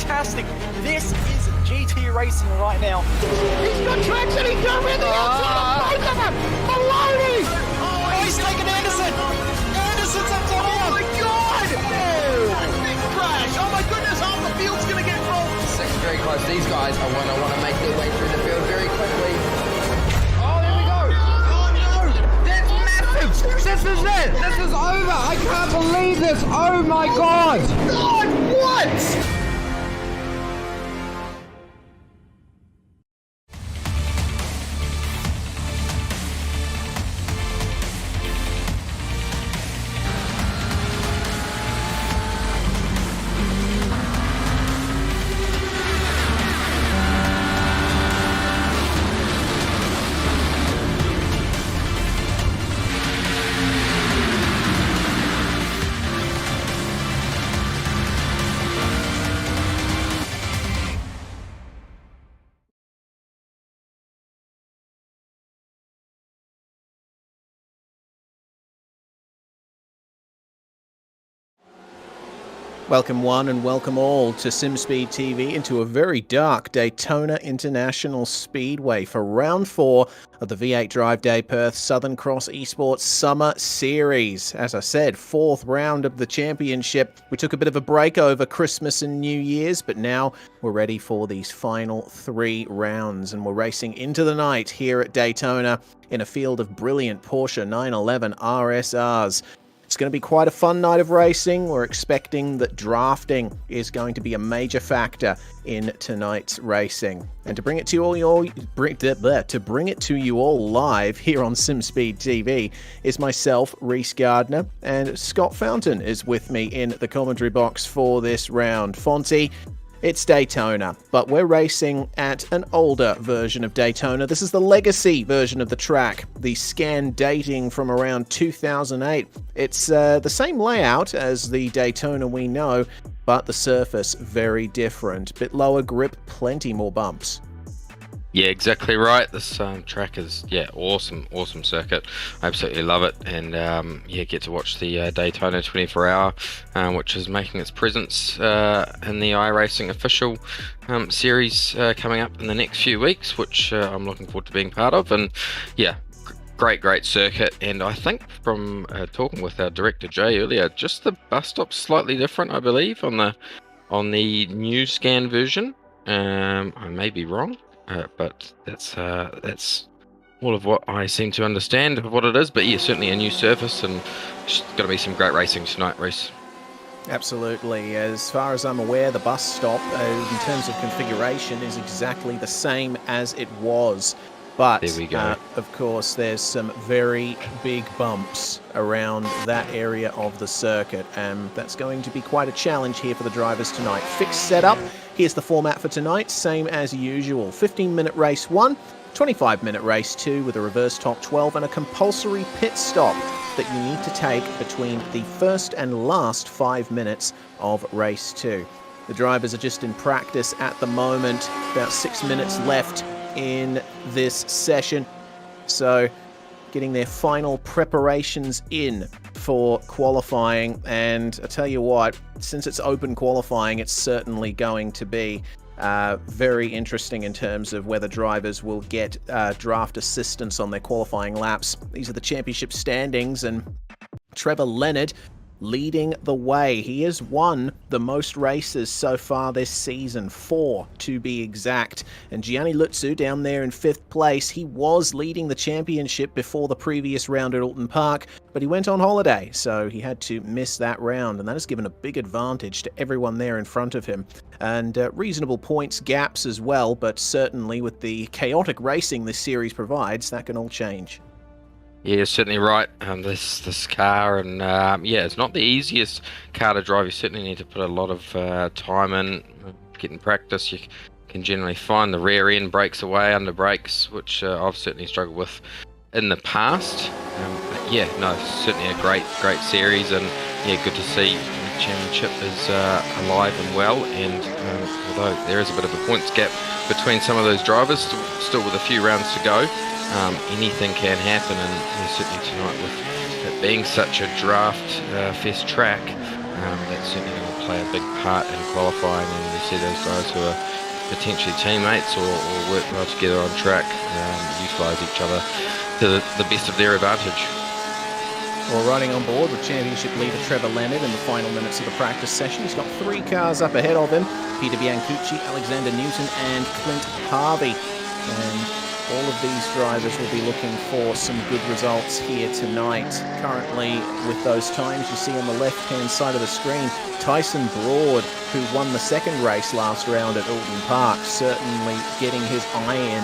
fantastic. This is GT racing right now. He's got traction, he's got rid of the outside of both of them! Maloney! Oh, he's taken Anderson! Anderson's up top! Oh my god! Oh. Big crash! Oh my goodness, half the field's gonna get rolled! Six very close. These guys are want to make their way through the field very quickly. This is it! This is over! I can't believe this! Oh my god! God, what? Welcome one and welcome all to SimSpeed TV into a very dark Daytona International Speedway for round 4 of the V8 Drive Day Perth Southern Cross Esports Summer Series. As I said, 4th round of the championship. We took a bit of a break over Christmas and New Year's, but now we're ready for these final 3 rounds, and we're racing into the night here at Daytona in a field of brilliant Porsche 911 RSRs. It's going to be quite a fun night of racing. We're expecting that drafting is going to be a major factor in tonight's racing. And to bring it to you all live here on SimSpeed TV is myself, Reese Gardner, and Scott Fountain is with me in the commentary box for this round. Fonty, it's Daytona, but we're racing at an older version of Daytona. This is the legacy version of the track, the scan dating from around 2008. It's the same layout as the Daytona we know, but the surface very different. Bit lower grip, plenty more bumps. Yeah, exactly right. This track is, awesome circuit. I absolutely love it, and get to watch the Daytona 24-hour, which is making its presence in the iRacing official series coming up in the next few weeks, which I'm looking forward to being part of. And yeah, great circuit. And I think from talking with our director Jay earlier, just the bus stop's slightly different, I believe, on the new scan version. I may be wrong. But that's all of what I seem to understand of what it is. But yeah, certainly a new surface, and it's going to be some great racing tonight, Reese. Absolutely. As far as I'm aware, the bus stop, in terms of configuration, is exactly the same as it was. But, there we go. Of course, there's some very big bumps around that area of the circuit, and that's going to be quite a challenge here for the drivers tonight. Fixed setup. Here's the format for tonight, same as usual. 15-minute race 1, 25-minute race 2 with a reverse top 12 and a compulsory pit stop that you need to take between the first and last 5 minutes of race 2. The drivers are just in practice at the moment, about 6 minutes left in this session, so getting their final preparations in for qualifying. And I tell you what, since it's open qualifying, it's certainly going to be very interesting in terms of whether drivers will get draft assistance on their qualifying laps. These are the championship standings, and Trevor Leonard leading the way. He has won the most races so far this season, 4 to be exact. And Gianni Lutzu down there in 5th place. He was leading the championship before the previous round at Alton Park, but he went on holiday, so he had to miss that round, and that has given a big advantage to everyone there in front of him. And reasonable points gaps as well, but certainly with the chaotic racing this series provides, that can all change. Yeah, certainly right. This car, and it's not the easiest car to drive. You certainly need to put a lot of time in, getting practice. You can generally find the rear end breaks away under brakes, which I've certainly struggled with in the past. Certainly a great series, and good to see the championship is alive and well. And although there is a bit of a points gap between some of those drivers, still with a few rounds to go. Anything can happen, and certainly tonight with it being such a draft fest track, that's certainly going to play a big part in qualifying, and you see those guys who are potentially teammates or work well together on track, utilise each other to the best of their advantage. Well, riding on board with championship leader Trevor Leonard in the final minutes of the practice session. He's got 3 cars up ahead of him: Peter Biancucci, Alexander Newton and Clint Harvey. And all of these drivers will be looking for some good results here tonight. Currently, with those times you see on the left-hand side of the screen, Tyson Broad, who won the second race last round at Alton Park, certainly getting his eye in,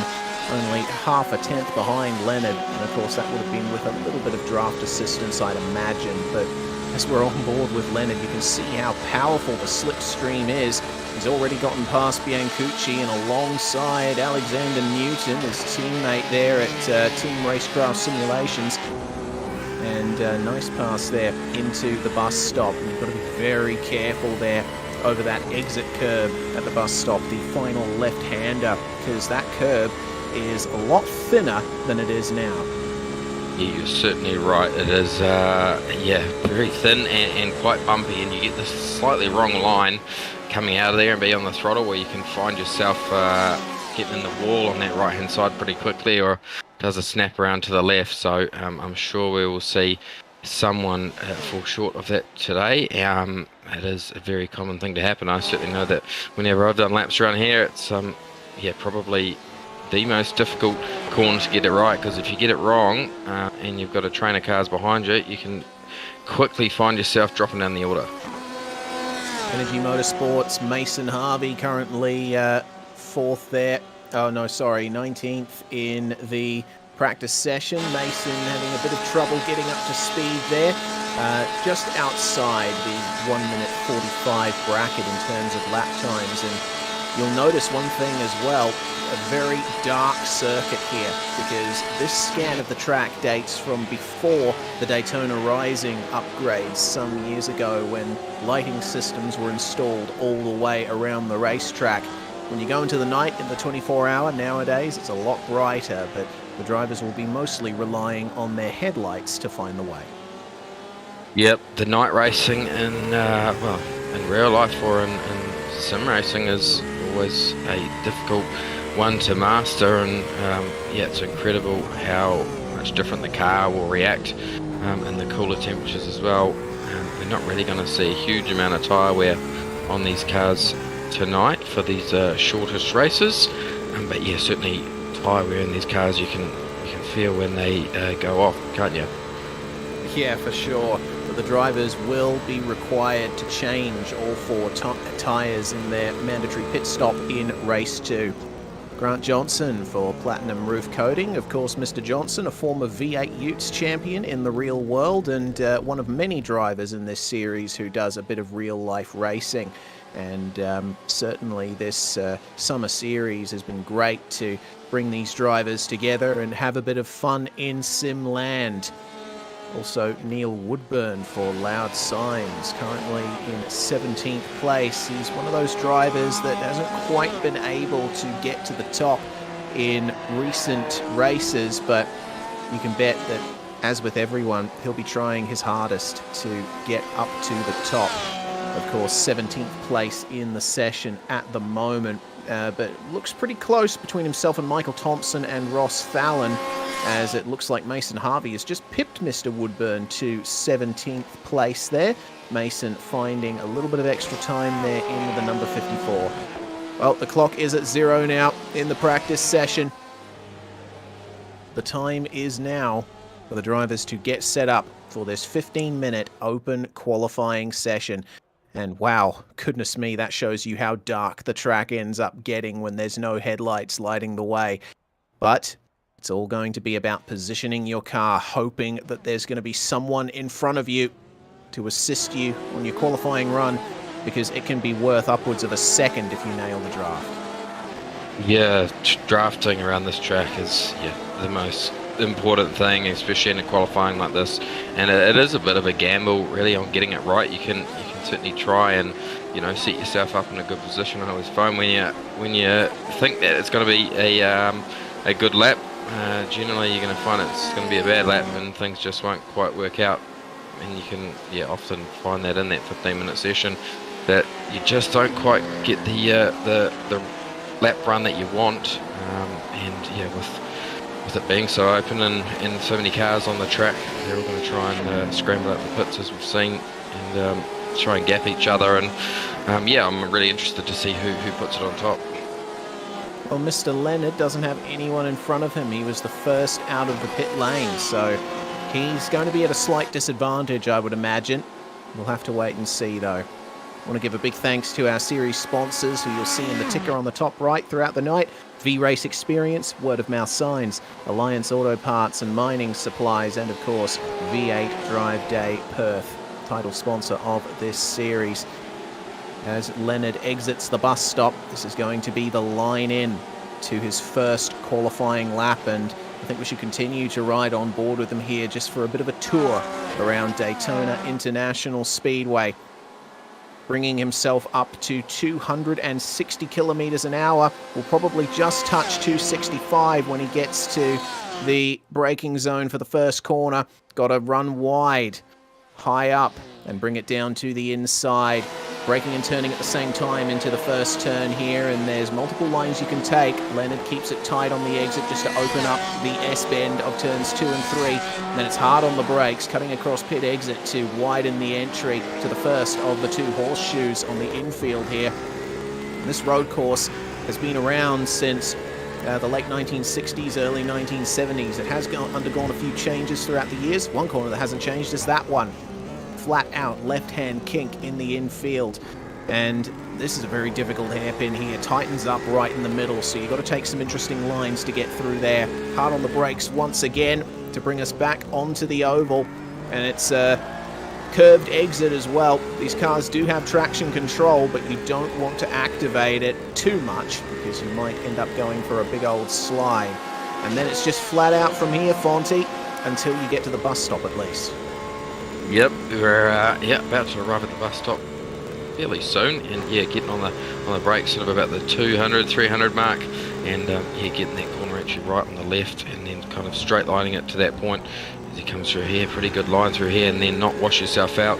only half a tenth behind Leonard. And of course that would have been with a little bit of draft assistance, I'd imagine. But as we're on board with Leonard, you can see how powerful the slipstream is. He's already gotten past Biancucci and alongside Alexander Newton, his teammate there at Team Racecraft Simulations. And nice pass there into the bus stop. And you've got to be very careful there over that exit curb at the bus stop, the final left-hander, because that curb is a lot thinner than it is now. Yeah, you're certainly right. It is, very thin and quite bumpy, and you get this slightly wrong line coming out of there and be on the throttle, where you can find yourself getting in the wall on that right-hand side pretty quickly, or does a snap around to the left. So I'm sure we will see someone fall short of that today. It is a very common thing to happen. I certainly know that whenever I've done laps around here, it's probably the most difficult corner to get it right, because if you get it wrong and you've got a train of cars behind you, you can quickly find yourself dropping down the order. Energy Motorsports, Mason Harvey currently 4th there. Oh no, sorry, 19th in the practice session. Mason having a bit of trouble getting up to speed there. Just outside the 1 minute 45 bracket in terms of lap times. And you'll notice one thing as well, a very dark circuit here, because this scan of the track dates from before the Daytona Rising upgrades some years ago, when lighting systems were installed all the way around the racetrack. When you go into the night in the 24-hour nowadays, it's a lot brighter, but the drivers will be mostly relying on their headlights to find the way. Yep, the night racing in real life or in sim racing is always a difficult one to master, and it's incredible how much different the car will react in the cooler temperatures as well. We're not really going to see a huge amount of tyre wear on these cars tonight for these shortest races, but yeah, certainly tyre wear in these cars you can feel when they go off, can't you? Yeah, for sure. But the drivers will be required to change all 4 tyres in their mandatory pit stop in race 2. Grant Johnson for Platinum Roof Coating. Of course, Mr. Johnson, a former V8 Utes champion in the real world, and one of many drivers in this series who does a bit of real-life racing. And certainly this summer series has been great to bring these drivers together and have a bit of fun in Simland. Also, Neil Woodburn for Loud Signs, currently in 17th place. He's one of those drivers that hasn't quite been able to get to the top in recent races, but you can bet that, as with everyone, he'll be trying his hardest to get up to the top. Of course, 17th place in the session at the moment, but looks pretty close between himself and Michael Thompson and Ross Fallon, as it looks like Mason Harvey has just pipped Mr. Woodburn to 17th place there. Mason finding a little bit of extra time there in with the number 54. Well, the clock is at 0 now in the practice session. The time is now for the drivers to get set up for this 15-minute open qualifying session. And wow, goodness me, that shows you how dark the track ends up getting when there's no headlights lighting the way. But it's all going to be about positioning your car, hoping that there's going to be someone in front of you to assist you on your qualifying run, because it can be worth upwards of a second if you nail the draft. Yeah, drafting around this track is the most important thing, especially in a qualifying like this. And it is a bit of a gamble, really, on getting it right. You can certainly try and set yourself up in a good position. I always find when you think that it's going to be a good lap, generally you're going to find it's going to be a bad lap and things just won't quite work out. And you can often find that in that 15-minute session. that you just don't quite get the lap run that you want, and yeah, with it being so open and so many cars on the track, they're all going to try and scramble up the pits, as we've seen, and try and gap each other. And yeah, I'm really interested to see who puts it on top. Well, Mr. Leonard doesn't have anyone in front of him. He was the first out of the pit lane, so he's going to be at a slight disadvantage, I would imagine. We'll have to wait and see, though. I want to give a big thanks to our series sponsors, who you'll see in the ticker on the top right throughout the night. V-Race Experience, Word of Mouth Signs, Alliance Auto Parts and Mining Supplies, and of course, V8 Drive Day Perth, title sponsor of this series. As Leonard exits the bus stop, this is going to be the line in to his first qualifying lap, and I think we should continue to ride on board with him here just for a bit of a tour around Daytona International Speedway. Bringing himself up to 260 kilometers an hour. Will probably just touch 265 when he gets to the braking zone for the first corner. Got to run wide, high up, and bring it down to the inside. Braking and turning at the same time into the first turn here, and there's multiple lines you can take. Leonard keeps it tight on the exit just to open up the S-bend of turns 2 and 3. And then it's hard on the brakes, cutting across pit exit to widen the entry to the first of the two horseshoes on the infield here. And this road course has been around since the late 1960s, early 1970s. It has undergone a few changes throughout the years. One corner that hasn't changed is that one. Flat out left-hand kink in the infield, and this is a very difficult hairpin here. Tightens up right in the middle, so you've got to take some interesting lines to get through there. Hard on the brakes once again to bring us back onto the oval, and it's a curved exit as well. These cars do have traction control, but you don't want to activate it too much because you might end up going for a big old slide. And then it's just flat out from here, Fonty, until you get to the bus stop at least. Yep, we're about to arrive at the bus stop fairly soon, and yeah, getting on the brakes sort of about the 200, 300 mark, and yeah, getting that corner actually right on the left, and then kind of straight lining it to that point as he comes through here. Pretty good line through here, and then not wash yourself out,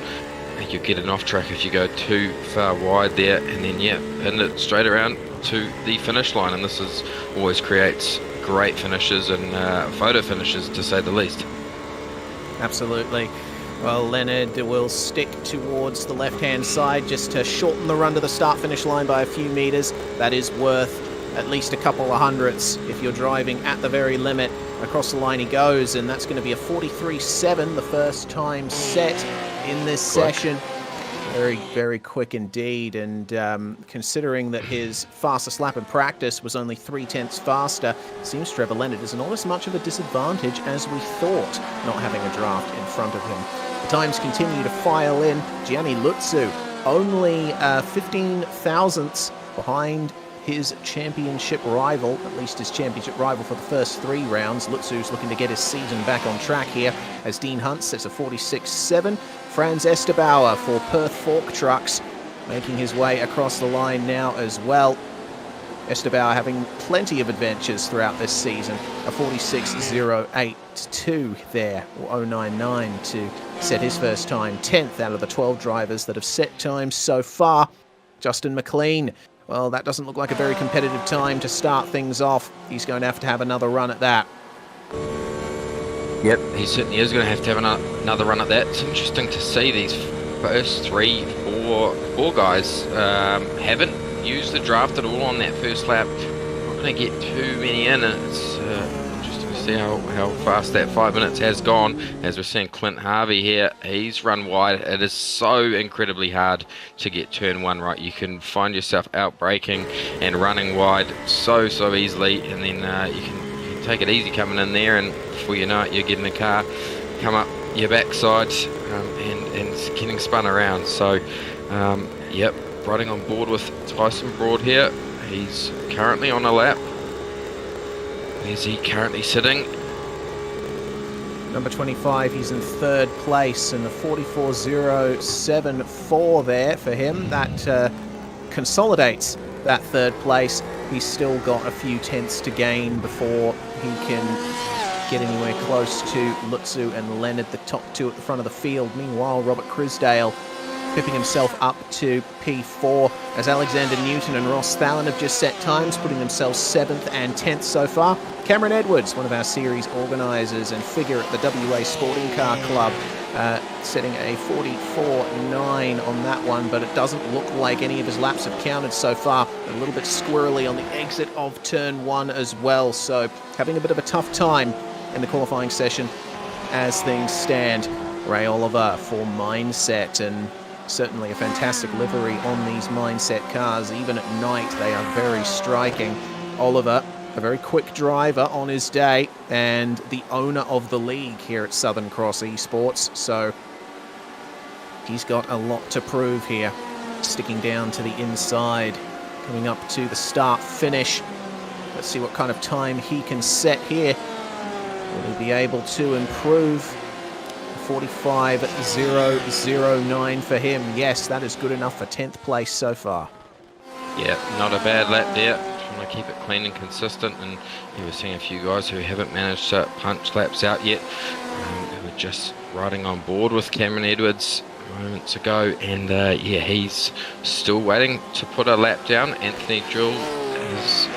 and you'll get an off track if you go too far wide there, and then yeah, pin it straight around to the finish line. And this is always creates great finishes and photo finishes, to say the least. Absolutely. Well, Leonard will stick towards the left-hand side just to shorten the run to the start-finish line by a few meters. That is worth at least a couple of hundredths if you're driving at the very limit. Across the line he goes, and that's going to be a 43.7, the first time set in this session. Very, very quick indeed, and considering that his fastest lap in practice was only 0.3 faster, it seems Trevor Leonard is not as much of a disadvantage as we thought, not having a draft in front of him. The times continue to file in. Gianni Lutzu only 15 thousandths behind his championship rival, at least his championship rival for the first 3 rounds. Lutzu's looking to get his season back on track here as Dean Hunt sets a 46.7. Franz Estebauer for Perth Fork Trucks making his way across the line now as well. Estebauer having plenty of adventures throughout this season. A 46.082 there, or 099 to set his first time. 10th out of the 12 drivers that have set times so far. Justin McLean, well, that doesn't look like a very competitive time to start things off. He's going to have another run at that. Yep, he certainly is going to have another run at that. It's interesting to see these first 3, 4 guys haven't used the draft at all on that first lap. Not going to get too many in, and it's interesting to see how fast that 5 minutes has gone. As we're seeing Clint Harvey here, he's run wide. It is so incredibly hard to get turn 1 right. You can find yourself out braking and running wide so easily, and then you can take it easy coming in there, and before you know it, you're getting the car come up your backside and getting spun around. So yep, riding on board with Tyson Broad here. He's currently on a lap. Where's he currently sitting? Number 25, he's in 3rd place, and the 44.074 there for him. That consolidates that 3rd place. He's still got a few tenths to gain before he can get anywhere close to Lutzu and Leonard, the top 2 at the front of the field. Meanwhile, Robert Crisdale pipping himself up to P4 as Alexander Newton and Ross Thalen have just set times, putting themselves 7th and 10th so far. Cameron Edwards, one of our series organisers and figure at the WA Sporting Car Club, setting a 44.9 on that one, but it doesn't look like any of his laps have counted so far. A little bit squirrely on the exit of turn 1 as well, so having a bit of a tough time in the qualifying session as things stand. Ray Oliver for Mindset, and certainly a fantastic livery on these Mindset cars. Even at night, they are very striking. Oliver, a very quick driver on his day, and the owner of the league here at Southern Cross Esports, so he's got a lot to prove here. Sticking down to the inside, coming up to the start-finish. Let's see what kind of time he can set here. Will he be able to improve? 45.009 for him. Yes, that is good enough for 10th place so far. Yeah, not a bad lap there. Trying to keep it clean and consistent, and you were seeing a few guys who haven't managed to punch laps out yet, who were just riding on board with Cameron Edwards moments ago, and yeah, he's still waiting to put a lap down. Anthony Jewell is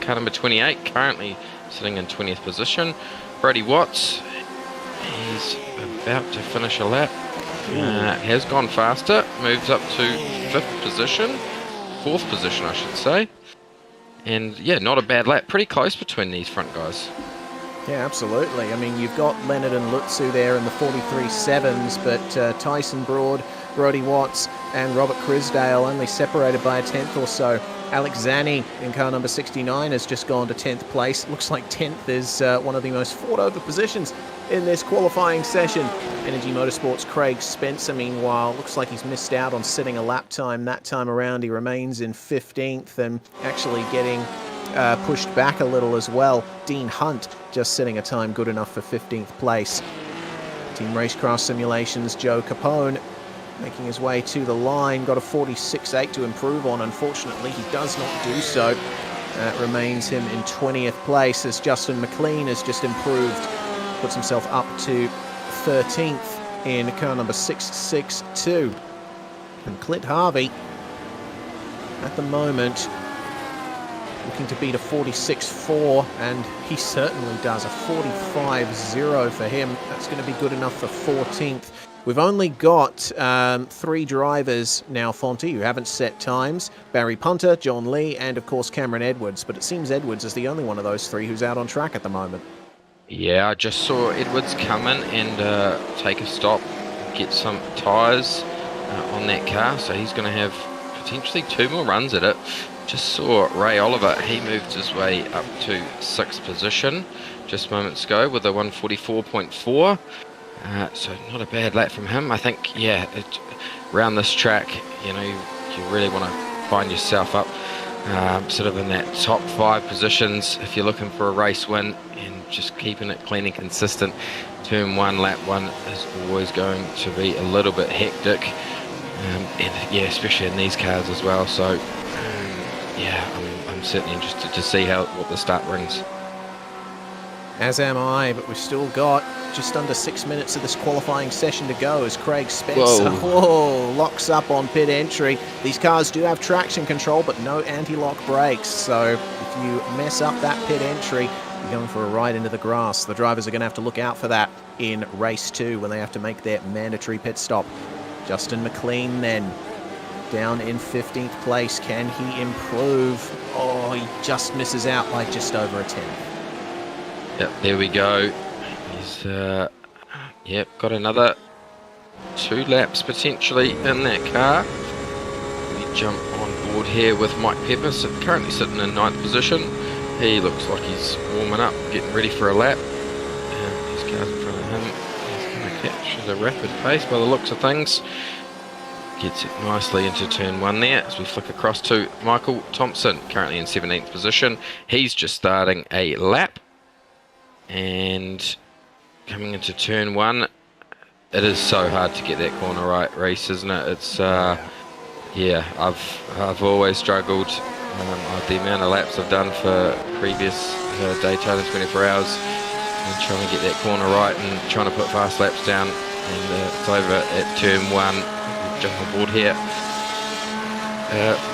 car number 28, currently sitting in 20th position. Brody Watts, he's about to finish a lap. Has gone faster, moves up to 5th position, 4th position I should say. And yeah, not a bad lap, pretty close between these front guys. Yeah, absolutely. I mean, you've got Leonard and Lutzu there in the 43.7s, but Tyson Broad, Brody Watts and Robert Crisdale only separated by a 10th or so. Alex Zanni in car number 69 has just gone to 10th place. Looks like 10th is one of the most fought over positions in this qualifying session. Energy Motorsports' Craig Spencer, meanwhile, looks like he's missed out on setting a lap time. That time around, he remains in 15th and actually getting pushed back a little as well. Dean Hunt just setting a time good enough for 15th place. Team Racecraft Simulations' Joe Capone making his way to the line, got a 46.8 to improve on. Unfortunately, he does not do so. That remains him in 20th place as Justin McLean has just improved, puts himself up to 13th in car number 662. And Clint Harvey, at the moment, looking to beat a 46.4, and he certainly does. A 45.0 for him. That's going to be good enough for 14th. We've only got 3 drivers now, Fonty, who haven't set times. Barry Punter, John Lee, and of course Cameron Edwards. But it seems Edwards is the only one of those 3 who's out on track at the moment. Yeah, I just saw Edwards come in and take a stop, get some tyres on that car. So he's going to have potentially 2 more runs at it. Just saw Ray Oliver, he moved his way up to 6th position just moments ago with a 144.4. So not a bad lap from him. I think, yeah, around this track, you know, you really want to find yourself up sort of in that top 5 positions if you're looking for a race win, and just keeping it clean and consistent. Turn 1, lap 1 is always going to be a little bit hectic, and yeah, especially in these cars as well. So yeah, I'm certainly interested to see what the start brings. As am I, but we've still got just under 6 minutes of this qualifying session to go as Craig Spencer locks up on pit entry. These cars do have traction control, but no anti-lock brakes. So if you mess up that pit entry, you're going for a ride into the grass. The drivers are going to have to look out for that in race 2 when they have to make their mandatory pit stop. Justin McLean then down in 15th place. Can he improve? Oh, he just misses out by just over a 10th. Yep, there we go. He's yep, got another 2 laps potentially in that car. We jump on board here with Mike Pepper, currently sitting in 9th position. He looks like he's warming up, getting ready for a lap. These cars in front of him, he's going to catch at a rapid pace by the looks of things. Gets it nicely into turn 1 there as we flick across to Michael Thompson, currently in 17th position. He's just starting a lap. And coming into turn 1, it is so hard to get that corner right, Reese, isn't it? It's yeah, I've always struggled. The amount of laps I've done for previous Daytona 24 hours and trying to get that corner right and trying to put fast laps down, and it's over at turn 1. jump aboard here.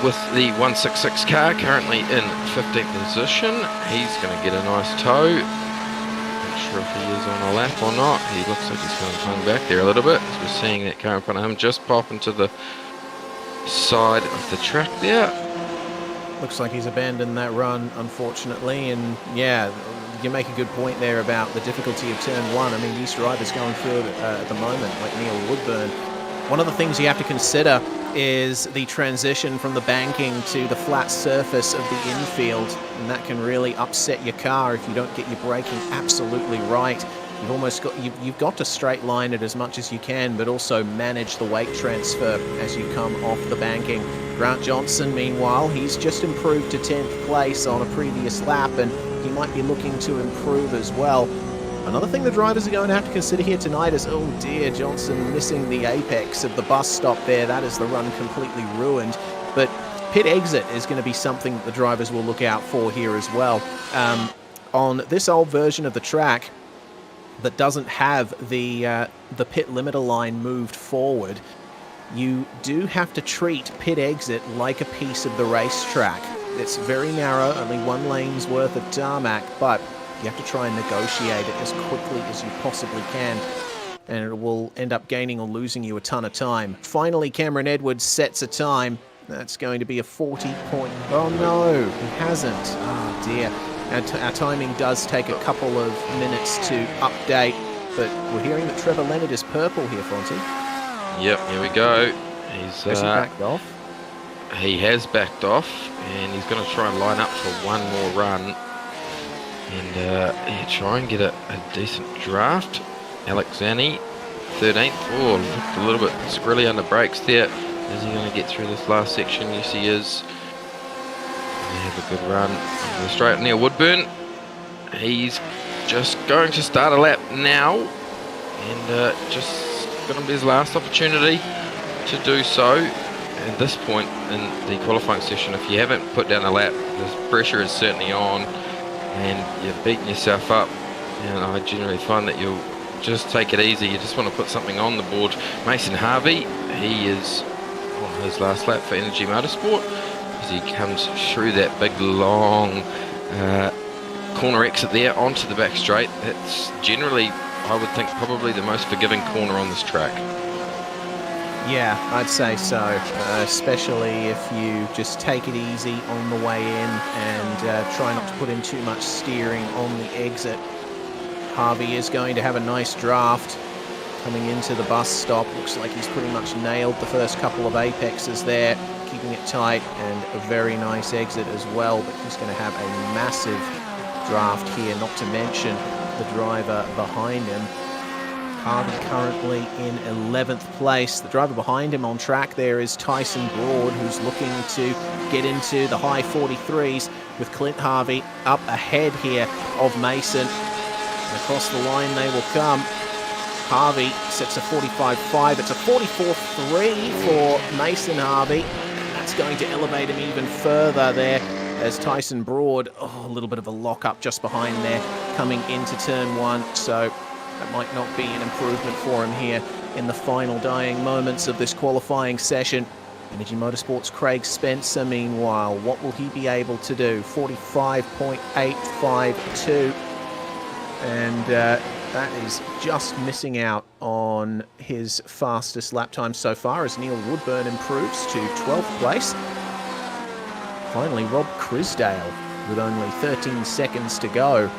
With the 166 car currently in 15th position, he's going to get a nice tow. Not sure if he is on a lap or not. He looks like he's going to hang back there a little bit, as we're seeing that car in front of him just pop into the side of the track there. Looks like he's abandoned that run, unfortunately, and yeah, you make a good point there about the difficulty of turn 1. I mean, these drivers going through it at the moment, like Neil Woodburn. One of the things you have to consider is the transition from the banking to the flat surface of the infield, and that can really upset your car if you don't get your braking absolutely right. You've got to straight line it as much as you can, but also manage the weight transfer as you come off the banking. Grant Johnson, meanwhile, he's just improved to 10th place on a previous lap, and he might be looking to improve as well. Another thing the drivers are going to have to consider here tonight is, oh dear, Johnson missing the apex of the bus stop there. That is the run completely ruined. But pit exit is going to be something that the drivers will look out for here as well. On this old version of the track that doesn't have the pit limiter line moved forward, you do have to treat pit exit like a piece of the racetrack. It's very narrow, only 1 lane's worth of tarmac, but you have to try and negotiate it as quickly as you possibly can, and it will end up gaining or losing you a ton of time. Finally, Cameron Edwards sets a time. That's going to be a 40 point... Oh no, he hasn't. Oh dear. Our timing does take a couple of minutes to update, but we're hearing that Trevor Leonard is purple here, Fonty. Yep, here we go. Has he backed off? He has backed off, and he's going to try and line up for one more run. And yeah, try and get a decent draft. Alex Zanni, 13th. Oh, looked a little bit squirrely under brakes there. Is he going to get through this last section? Yes, he is. They have a good run over the straight. Neil Woodburn, he's just going to start a lap now, and just going to be his last opportunity to do so. At this point in the qualifying session, if you haven't put down a lap, the pressure is certainly on, and you're beating yourself up. And I generally find that you'll just take it easy. You just want to put something on the board. Mason Harvey, he is on his last lap for Energy Motorsport, as he comes through that big long corner exit there onto the back straight. That's generally, I would think, probably the most forgiving corner on this track. Yeah, I'd say so, especially if you just take it easy on the way in and try not to put in too much steering on the exit. Harvey is going to have a nice draft coming into the bus stop. Looks like he's pretty much nailed the first couple of apexes there, keeping it tight, and a very nice exit as well, but he's going to have a massive draft here, not to mention the driver behind him. Harvey currently in 11th place. The driver behind him on track there is Tyson Broad, who's looking to get into the high 43s, with Clint Harvey up ahead here of Mason. And across the line they will come. Harvey sets a 45.5. It's a 44.3 for Mason Harvey. And that's going to elevate him even further there as Tyson Broad, a little bit of a lock-up just behind there coming into turn 1. So that might not be an improvement for him here in the final dying moments of this qualifying session. Energy Motorsports' Craig Spencer, meanwhile, what will he be able to do? 45.852. And that is just missing out on his fastest lap time so far, as Neil Woodburn improves to 12th place. Finally, Rob Crisdale, with only 13 seconds to go,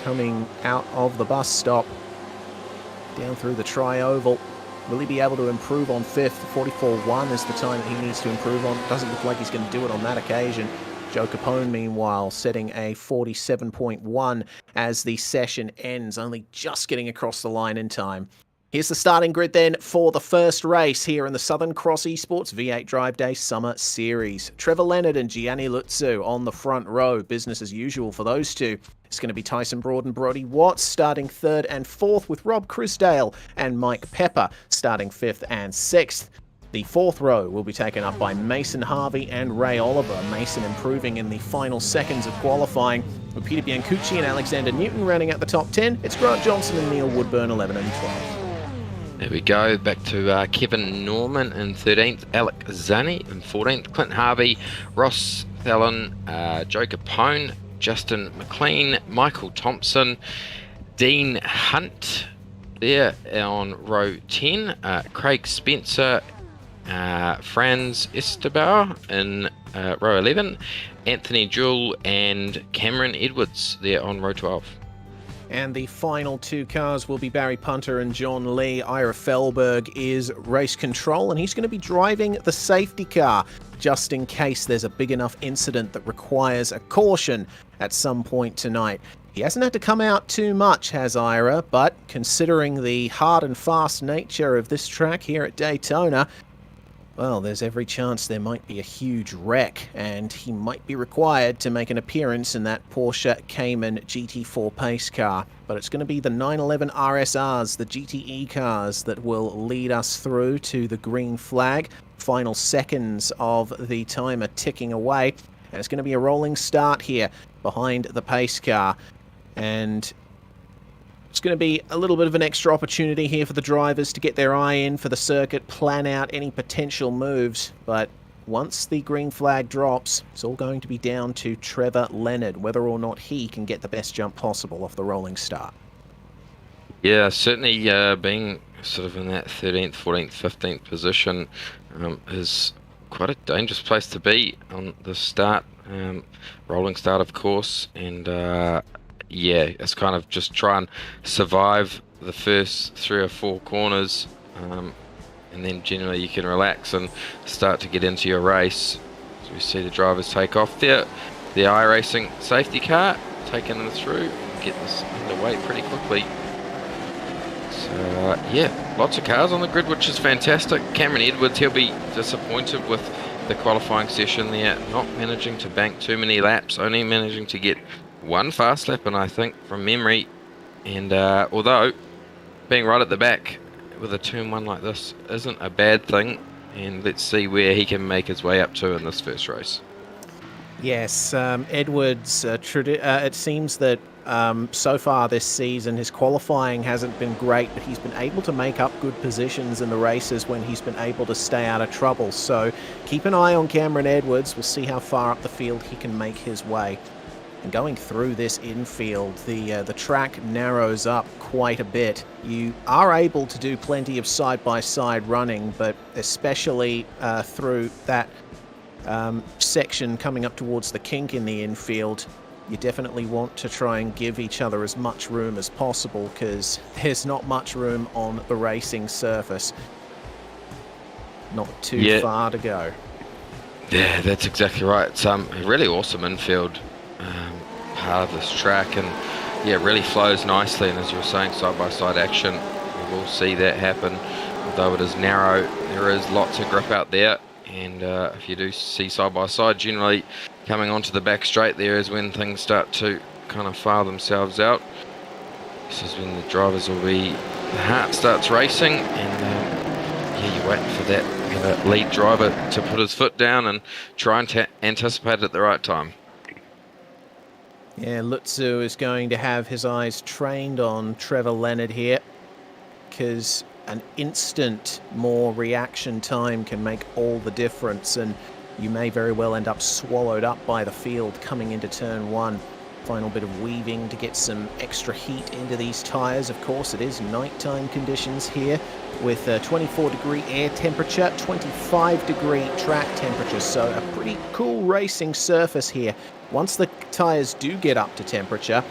coming out of the bus stop, down through the tri-oval. Will he be able to improve on 5th? 44.1 is the time that he needs to improve on. Doesn't look like he's going to do it on that occasion. Joe Capone, meanwhile, setting a 47.1 as the session ends, only just getting across the line in time. Here's the starting grid then for the first race here in the Southern Cross Esports V8 Drive Day Summer Series. Trevor Leonard and Gianni Lutzu on the front row. Business as usual for those two. It's going to be Tyson Broad and Brody Watts starting 3rd and 4th, with Rob Crisdale and Mike Pepper starting 5th and 6th. The 4th row will be taken up by Mason Harvey and Ray Oliver. Mason improving in the final seconds of qualifying, with Peter Biancucci and Alexander Newton rounding out the top 10. It's Grant Johnson and Neil Woodburn 11 and 12. There we go, back to Kevin Norman in 13th, Alec Zani in 14th, Clint Harvey, Ross Thelen, Joe Capone, Justin McLean, Michael Thompson, Dean Hunt there on row 10, Craig Spencer, Franz Estabauer in row 11, Anthony Jewell and Cameron Edwards there on row 12. And the final two cars will be Barry Punter and John Lee. Ira Felberg is race control, and he's going to be driving the safety car just in case there's a big enough incident that requires a caution at some point tonight. He hasn't had to come out too much, has Ira, but considering the hard and fast nature of this track here at Daytona, well, there's every chance there might be a huge wreck, and he might be required to make an appearance in that Porsche Cayman GT4 pace car. But it's going to be the 911 RSRs, the GTE cars, that will lead us through to the green flag. Final seconds of the timer ticking away, and it's going to be a rolling start here behind the pace car. And it's going to be a little bit of an extra opportunity here for the drivers to get their eye in for the circuit, plan out any potential moves. But once the green flag drops, it's all going to be down to Trevor Leonard, whether or not he can get the best jump possible off the rolling start. Yeah, certainly being sort of in that 13th, 14th, 15th position is quite a dangerous place to be on the start. Rolling start, of course, and yeah, it's kind of just try and survive the first 3 or 4 corners, and then generally you can relax and start to get into your race. So we see the drivers take off there. The iRacing safety car taking them through and get this underway pretty quickly. So yeah, lots of cars on the grid, which is fantastic. Cameron Edwards, he'll be disappointed with the qualifying session there, not managing to bank too many laps, only managing to get 1 fast lap, and I think from memory, and although being right at the back with a turn 1 like this isn't a bad thing, and let's see where he can make his way up to in this first race. Yes, Edwards, it seems that so far this season his qualifying hasn't been great, but he's been able to make up good positions in the races when he's been able to stay out of trouble. So keep an eye on Cameron Edwards. We'll see how far up the field he can make his way. And going through this infield, the track narrows up quite a bit. You are able to do plenty of side-by-side running, but especially through that section coming up towards the kink in the infield, you definitely want to try and give each other as much room as possible, because there's not much room on the racing surface. Not too far to go. Yeah, that's exactly right. It's a really awesome infield part of this track, and yeah, it really flows nicely, and as you were saying, side-by-side action, we will see that happen. Although it is narrow, there is lots of grip out there, and if you do see side-by-side, generally coming onto the back straight there is when things start to kind of file themselves out. This is when the drivers will be, the heart starts racing, and yeah, you're waiting for that lead driver to put his foot down and try and anticipate it at the right time. Yeah, Lutzu is going to have his eyes trained on Trevor Leonard here, because an instant more reaction time can make all the difference, and you may very well end up swallowed up by the field coming into turn 1. Final bit of weaving to get some extra heat into these tyres. Of course, it is nighttime conditions here with a 24-degree air temperature, 25-degree track temperature, so a pretty cool racing surface here. Once the tyres do get up to temperature,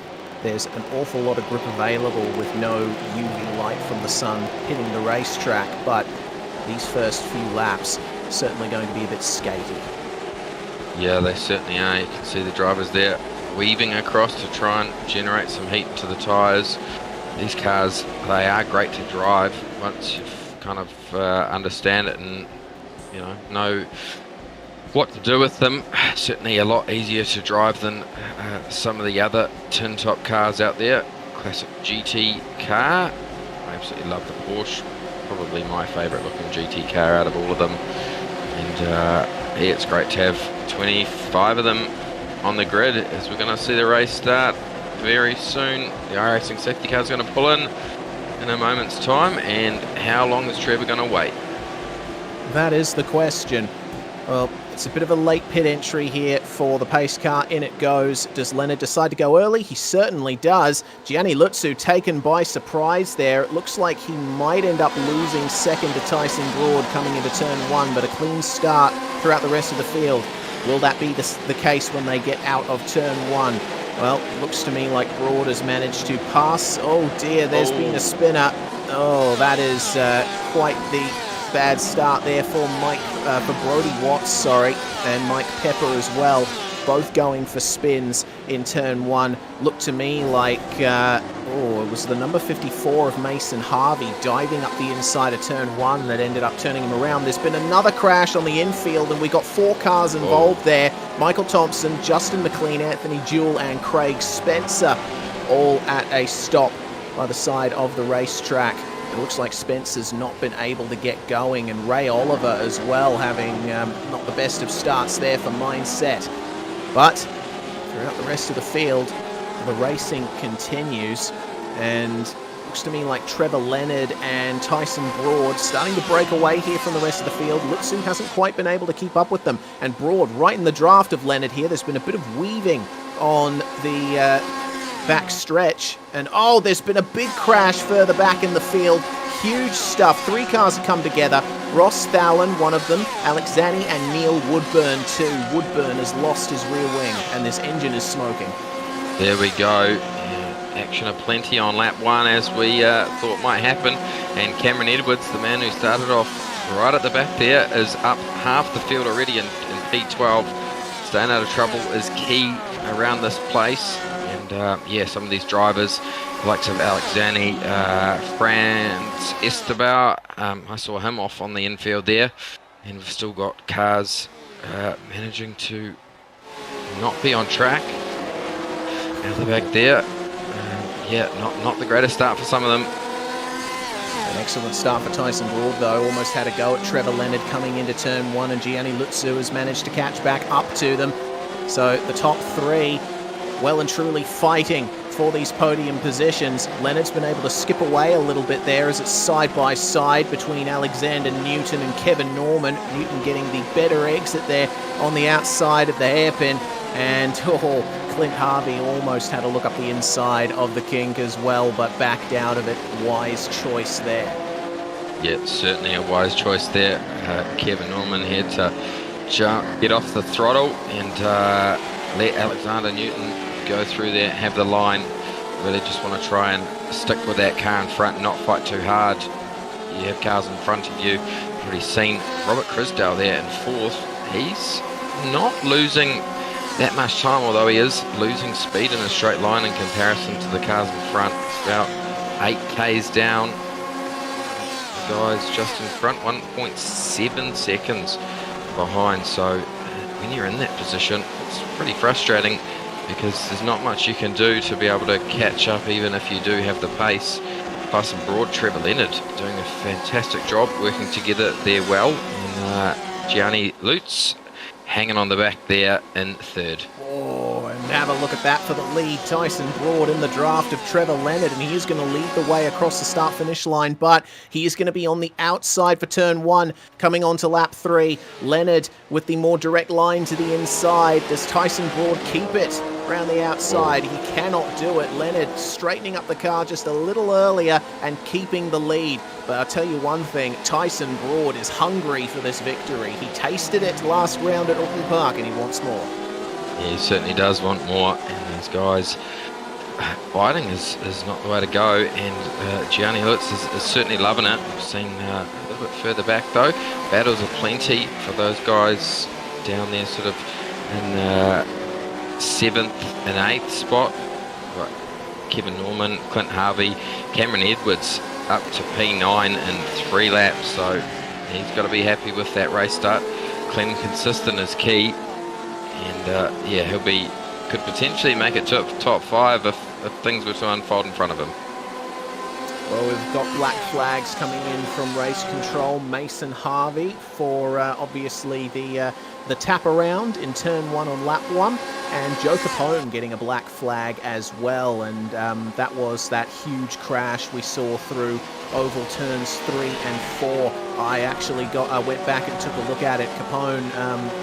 there's an awful lot of grip available with no UV light from the sun hitting the racetrack, but these first few laps are certainly going to be a bit skaty. Yeah, they certainly are. You can see the drivers there weaving across to try and generate some heat into the tyres. These cars, they are great to drive once you kind of understand it and know what to do with them. Certainly a lot easier to drive than some of the other tin top cars out there. Classic GT car. I absolutely love the Porsche. Probably my favourite looking GT car out of all of them. And yeah, it's great to have 25 of them on the grid as we're going to see the race start very soon. The iRacing safety car is going to pull in, in a moment's time, and how long is Trevor going to wait? That is the question. Well, it's a bit of a late pit entry here for the pace car. In it goes. Does Leonard decide to go early? He certainly does. Gianni Lutzu taken by surprise there. It looks like he might end up losing second to Tyson Broad coming into turn 1, but a clean start throughout the rest of the field. Will that be the case when they get out of turn 1? Well, it looks to me like Broad has managed to pass. Oh dear, there's been a spinner. Oh, that is quite the bad start there for for Brody Watts, and Mike Pepper as well, both going for spins in turn 1. Looked to me like, it was the number 54 of Mason Harvey diving up the inside of turn 1 that ended up turning him around. There's been another crash on the infield, and we got 4 cars involved there. Michael Thompson, Justin McLean, Anthony Jewell, and Craig Spencer all at a stop by the side of the racetrack. It looks like Spencer's not been able to get going, and Ray Oliver as well, having not the best of starts there for Mindset. But throughout the rest of the field, the racing continues, and looks to me like Trevor Leonard and Tyson Broad starting to break away here from the rest of the field. Lutzu hasn't quite been able to keep up with them, and Broad right in the draft of Leonard here. There's been a bit of weaving on the back stretch, and there's been a big crash further back in the field. Huge stuff. 3 cars have come together. Ross Thalen, one of them, Alex Zanni, and Neil Woodburn too. Woodburn has lost his rear wing, and this engine is smoking. There we go. Action aplenty on lap 1, as we thought might happen, and Cameron Edwards, the man who started off right at the back there, is up half the field already in P12. Staying out of trouble is key around this place. And some of these drivers, the likes of Alex Zanni, Franz Esteban, I saw him off on the infield there, and we've still got cars managing to not be on track. Out the back there, not the greatest start for some of them. An excellent start for Tyson Broad, though. Almost had a go at Trevor Leonard coming into turn 1, and Gianni Lutzu has managed to catch back up to them. So the top 3 well and truly fighting for these podium positions. Leonard's been able to skip away a little bit there as it's side by side between Alexander Newton and Kevin Norman. Newton getting the better exit there on the outside of the hairpin, and Clint Harvey almost had a look up the inside of the kink as well, but backed out of it. Wise choice there. Yeah, certainly a wise choice there. Kevin Norman had to get off the throttle and let Alexander Newton go through there, have the line. Really just want to try and stick with that car in front, not fight too hard. You have cars in front of you. You've already seen Robert Crisdale there in 4th. He's not losing that much time, although he is losing speed in a straight line in comparison to the cars in front. It's about 8 Ks down. The guys just in front, 1.7 seconds behind. So when you're in that position, it's pretty frustrating, because there's not much you can do to be able to catch up, even if you do have the pace. Tyson Broad, Trevor Leonard doing a fantastic job working together there well, and Gianni Lutz hanging on the back there in 3rd. And have a look at that for the lead. Tyson Broad in the draft of Trevor Leonard, and he is going to lead the way across the start-finish line, but he is going to be on the outside for turn 1, coming on to lap 3. Leonard with the more direct line to the inside. Does Tyson Broad keep it around the outside? He cannot do it. Leonard straightening up the car just a little earlier and keeping the lead. But I'll tell you one thing, Tyson Broad is hungry for this victory. He tasted it last round at Auckland Park, and he wants more. Yeah, he certainly does want more, and these guys fighting is not the way to go, and Gianni Lutz is certainly loving it. We've seen a little bit further back though, battles are plenty for those guys down there sort of in 7th and 8th spot. Got Kevin Norman, Clint Harvey, Cameron Edwards up to P9 in 3 laps, so he's got to be happy with that race start. Clean consistent is key. And he could potentially make it to top 5 if things were to unfold in front of him. Well, we've got black flags coming in from race control. Mason Harvey for obviously the tap around in turn 1 on lap 1, and Joe Capone getting a black flag as well, and that was that huge crash we saw through oval turns 3 and 4. I actually went back and took a look at it. Capone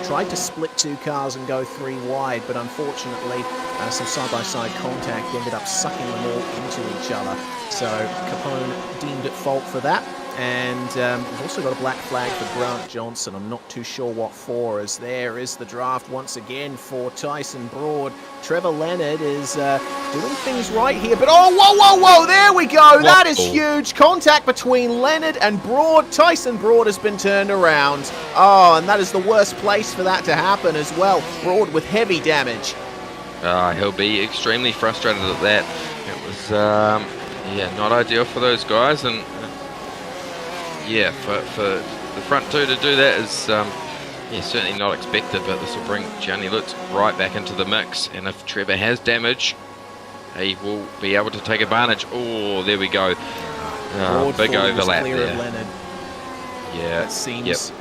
tried to split 2 cars and go 3 wide, but unfortunately some side-by-side contact ended up sucking them all into each other. So Capone deemed at fault for that. And we've also got a black flag for Grant Johnson. I'm not too sure what for, as there is the draft once again for Tyson Broad. Trevor Leonard is doing things right here, but oh, whoa, there we go. That is huge. Contact between Leonard and Broad. Tyson Broad has been turned around. Oh, and that is the worst place for that to happen as well. Broad with heavy damage. He'll be extremely frustrated at that. It was, yeah, not ideal for those guys, and yeah, for the front two to do that is yeah, certainly not expected, but this will bring Gianni Lutz right back into the mix, and if Trevor has damage, he will be able to take advantage. Oh, there we go. Big overlap there. Yeah, it seems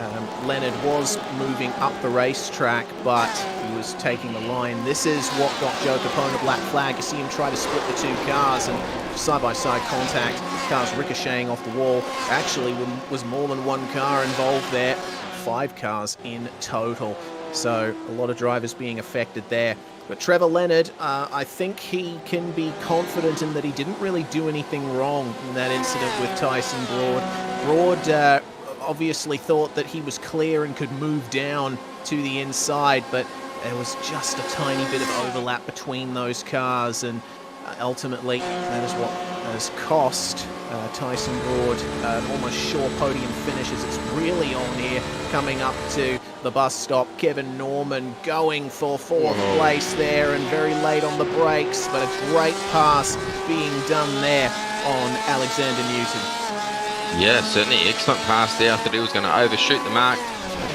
Leonard was moving up the racetrack, but he was taking the line. This is what got Joe Capone a black flag. You see him try to split the 2 cars, and side-by-side contact, cars ricocheting off the wall. Actually, was more than 1 car involved there, 5 cars in total. So a lot of drivers being affected there. But Trevor Leonard, I think he can be confident in that he didn't really do anything wrong in that incident with Tyson Broad. Broad obviously thought that he was clear and could move down to the inside, but there was just a tiny bit of overlap between those cars, and ultimately that is what has cost Tyson Broad an almost sure podium finish, as it's really on here coming up to the bus stop. Kevin Norman going for 4th place there, and very late on the brakes, but a great pass being done there on Alexander Newton. Yeah, certainly excellent pass there. I thought he was going to overshoot the mark.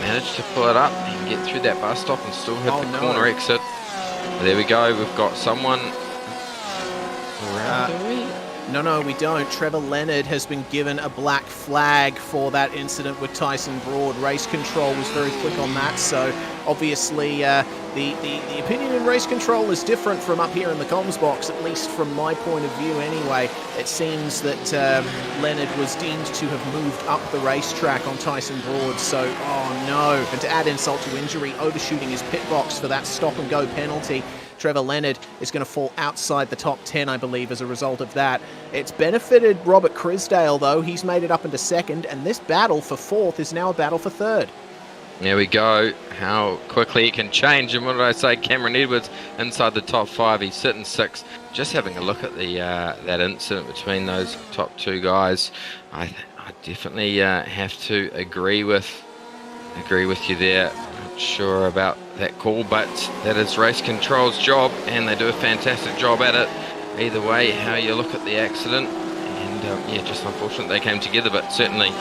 Managed to pull it up and get through that bus stop and still hit the corner exit. There we go. We've got someone around, do we? No, we don't. Trevor Leonard has been given a black flag for that incident with Tyson Broad. Race control was very quick on that, so obviously the opinion in race control is different from up here in the comms box, at least from my point of view anyway. It seems that Leonard was deemed to have moved up the racetrack on Tyson Broad, so oh no. And to add insult to injury, overshooting his pit box for that stop-and-go penalty. Trevor Leonard is going to fall outside the top 10, I believe, as a result of that. It's benefited Robert Crisdale, though. He's made it up into 2nd, and this battle for 4th is now a battle for 3rd. There we go. How quickly it can change. And what did I say? Cameron Edwards inside the top 5. He's sitting 6th. Just having a look at the that incident between those top 2 guys, I definitely have to agree with you there. Not sure about that call, but that is race control's job, and they do a fantastic job at it. Either way, how you look at the accident, and yeah, just unfortunate they came together, but certainly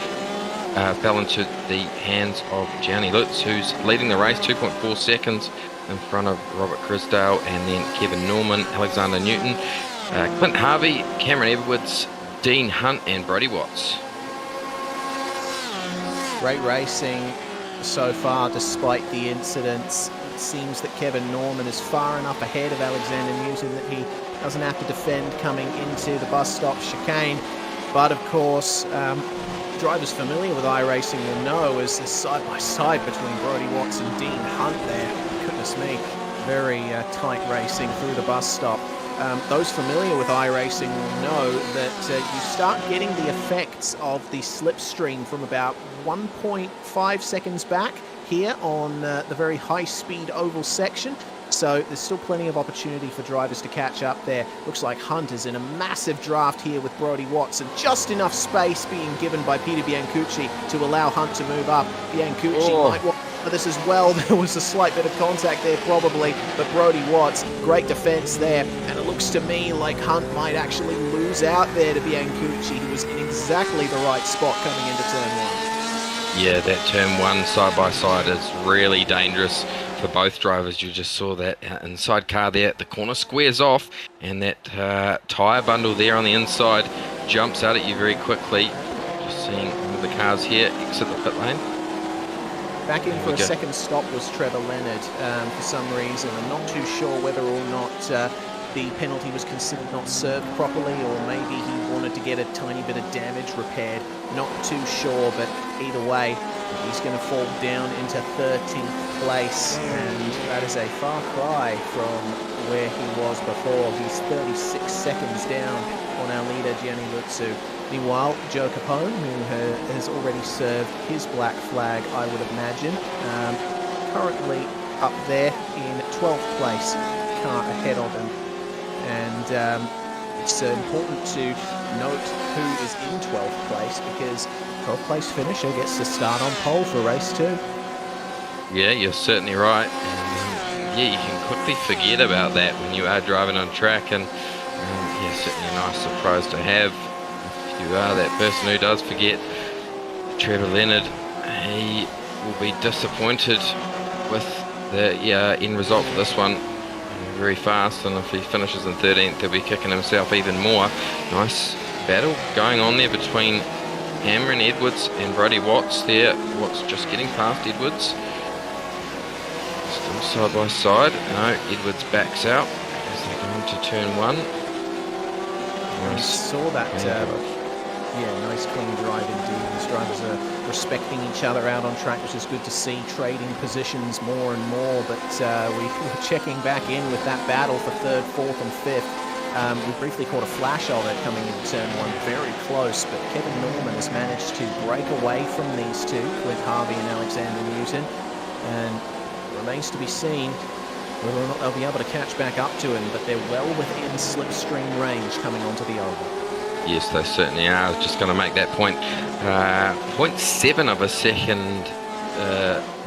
fell into the hands of Gianni Lutz, who's leading the race 2.4 seconds in front of Robert Crisdale, and then Kevin Norman, Alexander Newton, Clint Harvey, Cameron Edwards, Dean Hunt, and Brody Watts. Great racing so far, despite the incidents. It seems that Kevin Norman is far enough ahead of Alexander Newton that he doesn't have to defend coming into the bus stop chicane. But of course, drivers familiar with iRacing will know as this side-by-side between Brody Watts and Dean Hunt there. Goodness me, very tight racing through the bus stop. Those familiar with iRacing will know that you start getting the effects of the slipstream from about 1.5 seconds back here on the very high-speed oval section. So there's still plenty of opportunity for drivers to catch up there. Looks like Hunt is in a massive draft here with Brody Watts, and just enough space being given by Peter Biancucci to allow Hunt to move up. Biancucci might want this as well. There was a slight bit of contact there probably, but Brody Watts, great defense there, and it looks to me like Hunt might actually lose out there to Biancucci, who was in exactly the right spot coming into turn 1. Yeah, that turn 1 side-by-side is really dangerous for both drivers. You just saw that inside car there, the corner squares off, and that tyre bundle there on the inside jumps out at you very quickly. Just seeing one of the cars here exit the pit lane. Back in for a second stop was Trevor Leonard for some reason. I'm not too sure whether or not the penalty was considered not served properly, or maybe he wanted to get a tiny bit of damage repaired. Not too sure, but either way, he's going to fall down into 13th place, and that is a far cry from where he was before. He's 36 seconds down on our leader, Gianni Lutsu. Meanwhile, Joe Capone, who has already served his black flag, I would imagine, currently up there in 12th place, car ahead of him. And it's important to note who is in 12th place, because 12th place finisher gets to start on pole for race 2. Yeah, you're certainly right. And, yeah, you can quickly forget about that when you are driving on track, and yeah, certainly a nice surprise to have. If you are that person who does forget, Trevor Leonard, he will be disappointed with the end result for this one. Very fast, and if he finishes in 13th, he'll be kicking himself even more. Nice battle going on there between Cameron Edwards and Brody Watts there. Watts just getting past Edwards. Still side by side. No, Edwards backs out as they go into turn 1. We saw that. Nice clean drive indeed. These drivers are respecting each other out on track, which is good to see, trading positions more and more. But we were checking back in with that battle for 3rd, 4th and 5th. We briefly caught a flash of it coming into turn 1, very close, but Kevin Norman has managed to break away from these two, Clint Harvey and Alexander Newton, and it remains to be seen whether or not they'll be able to catch back up to him, but they're well within slipstream range coming onto the oval. Yes, they certainly are. I was just going to make that point. 0.7 of a second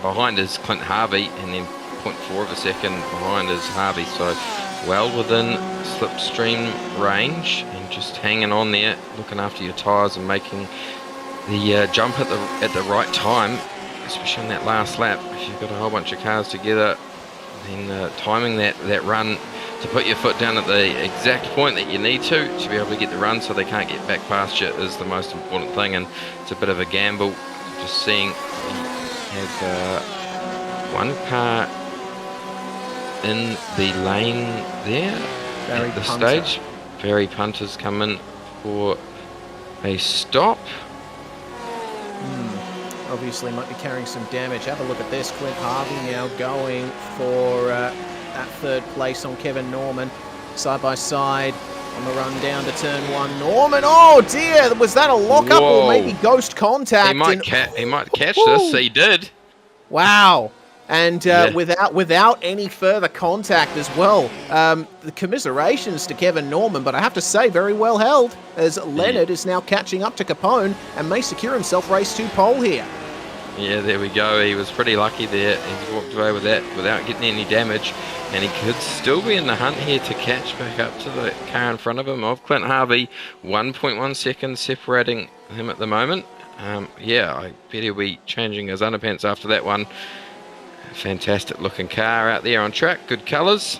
behind is Clint Harvey, and then 0.4 of a second behind is Harvey. So well within slipstream range, and just hanging on there, looking after your tyres and making the jump at the right time, especially in that last lap. If you've got a whole bunch of cars together, then timing that run to put your foot down at the exact point that you need to be able to get the run so they can't get back past you is the most important thing. And it's a bit of a gamble. Just seeing we have one car in the lane there Barry at the Punter. stage. Barry Punter's come in for a stop. Obviously might be carrying some damage. Have a look at this. Clint Harvey now going for that 3rd place on Kevin Norman. Side by side on the run down to turn 1. Norman, oh dear, was that a lockup or maybe ghost contact? He might catch this. He did. Wow. And without any further contact as well. The commiserations to Kevin Norman, but I have to say, very well held, as Leonard is now catching up to Capone and may secure himself race 2 pole here. Yeah, there we go. He was pretty lucky there. He's walked away with that without getting any damage, and he could still be in the hunt here to catch back up to the car in front of him of Clint Harvey. 1.1 seconds separating him at the moment. Yeah, I bet he'll be changing his underpants after that one. Fantastic looking car out there on track. Good colours.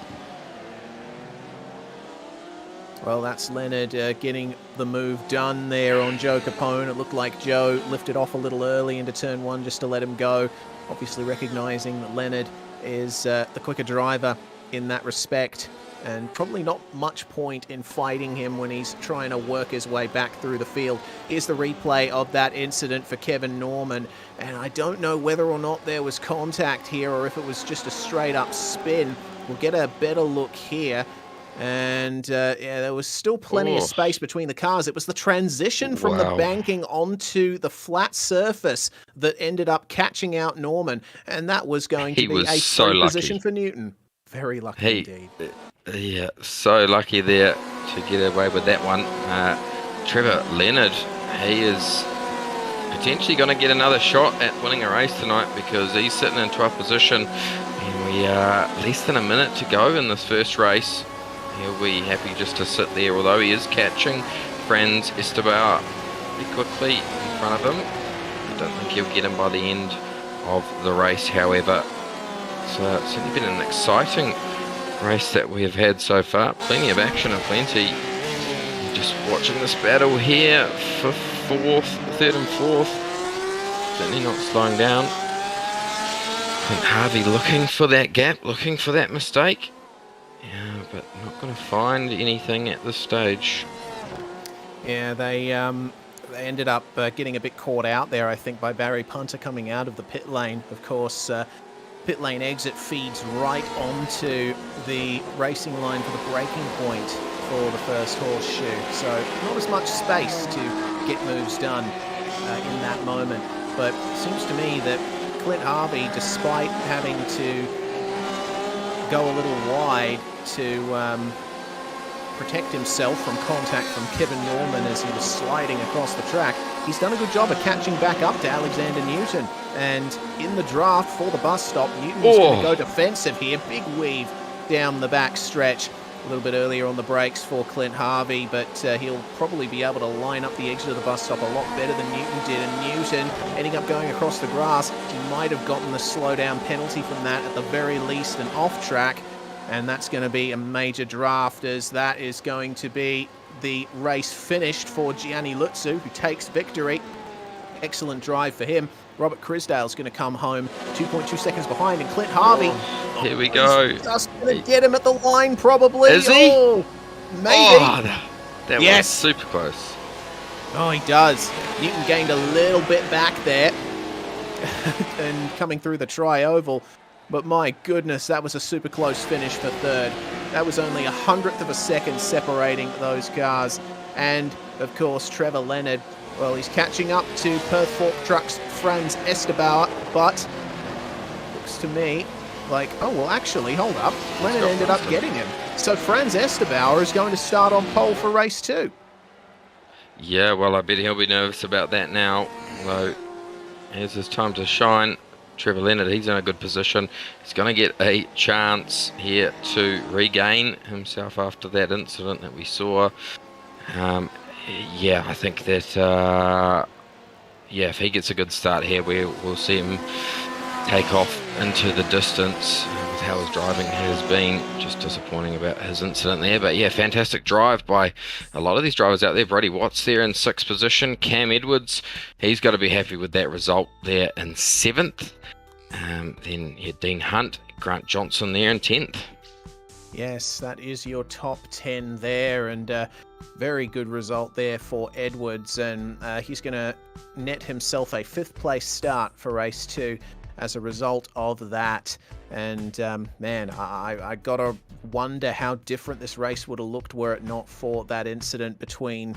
Well, that's Leonard getting the move done there on Joe Capone. It looked like Joe lifted off a little early into turn 1 just to let him go. Obviously recognising that Leonard is the quicker driver in that respect, and probably not much point in fighting him when he's trying to work his way back through the field. Here's the replay of that incident for Kevin Norman, and I don't know whether or not there was contact here or if it was just a straight up spin. We'll get a better look here. And there was still plenty of space between the cars. It was the transition from the banking onto the flat surface that ended up catching out Norman, and that was going to be a free position for Newton. Very lucky indeed. Yeah, so lucky there to get away with that one. Trevor Leonard, he is potentially going to get another shot at winning a race tonight, because he's sitting in 12th position, and we are less than a minute to go in this first race. He'll be happy just to sit there, although he is catching Franz Esteban pretty quickly in front of him. I don't think he'll get him by the end of the race, however. So it's certainly been an exciting race that we have had so far. Plenty of action and plenty just watching this battle here for third and fourth. Certainly not slowing down. Clint Harvey looking for that gap, looking for that mistake. Yeah, but not going to find anything at this stage. Yeah, they ended up getting a bit caught out there, I think, by Barry Punter coming out of the pit lane. Of course, pit lane exit feeds right onto the racing line for the braking point for the first horseshoe. So not as much space to get moves done in that moment. But it seems to me that Clint Harvey, despite having to go a little wide to protect himself from contact from Kevin Norman as he was sliding across the track, he's done a good job of catching back up to Alexander Newton. And in the draft for the bus stop, Newton's going to go defensive here. Big weave down the back stretch. A little bit earlier on the brakes for Clint Harvey, but he'll probably be able to line up the exit of the bus stop a lot better than Newton did. And Newton ending up going across the grass. He might have gotten the slowdown penalty from that, at the very least, and off track. And that's going to be a major draft, as that is going to be the race finished for Gianni Lutzu, who takes victory. Excellent drive for him. Robert Crisdale's going to come home 2.2 seconds behind, and Clint Harvey. Here we go. He's just going to get him at the line, probably. Is he? Oh, maybe. Oh, that yes. was super close. Oh, he does. Newton gained a little bit back there and coming through the tri-oval. But my goodness, that was a super close finish for third. That was only 100th of a second separating those cars. And, of course, Trevor Leonard, well, he's catching up to Perth Fork Trucks' Franz Estebauer, but looks to me like, oh, well, actually, hold up. Leonard ended up getting him. So Franz Estebauer is going to start on pole for race 2. Yeah, well, I bet he'll be nervous about that now. Although, here's his time to shine. Trevor Leonard, he's in a good position. He's going to get a chance here to regain himself after that incident that we saw. Yeah, I think that, yeah, if he gets a good start here, we'll see him take off into the distance. With how his driving has been, just disappointing about his incident there. But yeah, fantastic drive by a lot of these drivers out there. Brody Watts there in 6th position. Cam Edwards, he's got to be happy with that result there in 7th. Then yeah, Dean Hunt, Grant Johnson there in 10th. Yes, that is your top 10 there, and very good result there for Edwards, and he's going to net himself a 5th place start for race 2 as a result of that. And man, I gotta wonder how different this race would have looked were it not for that incident between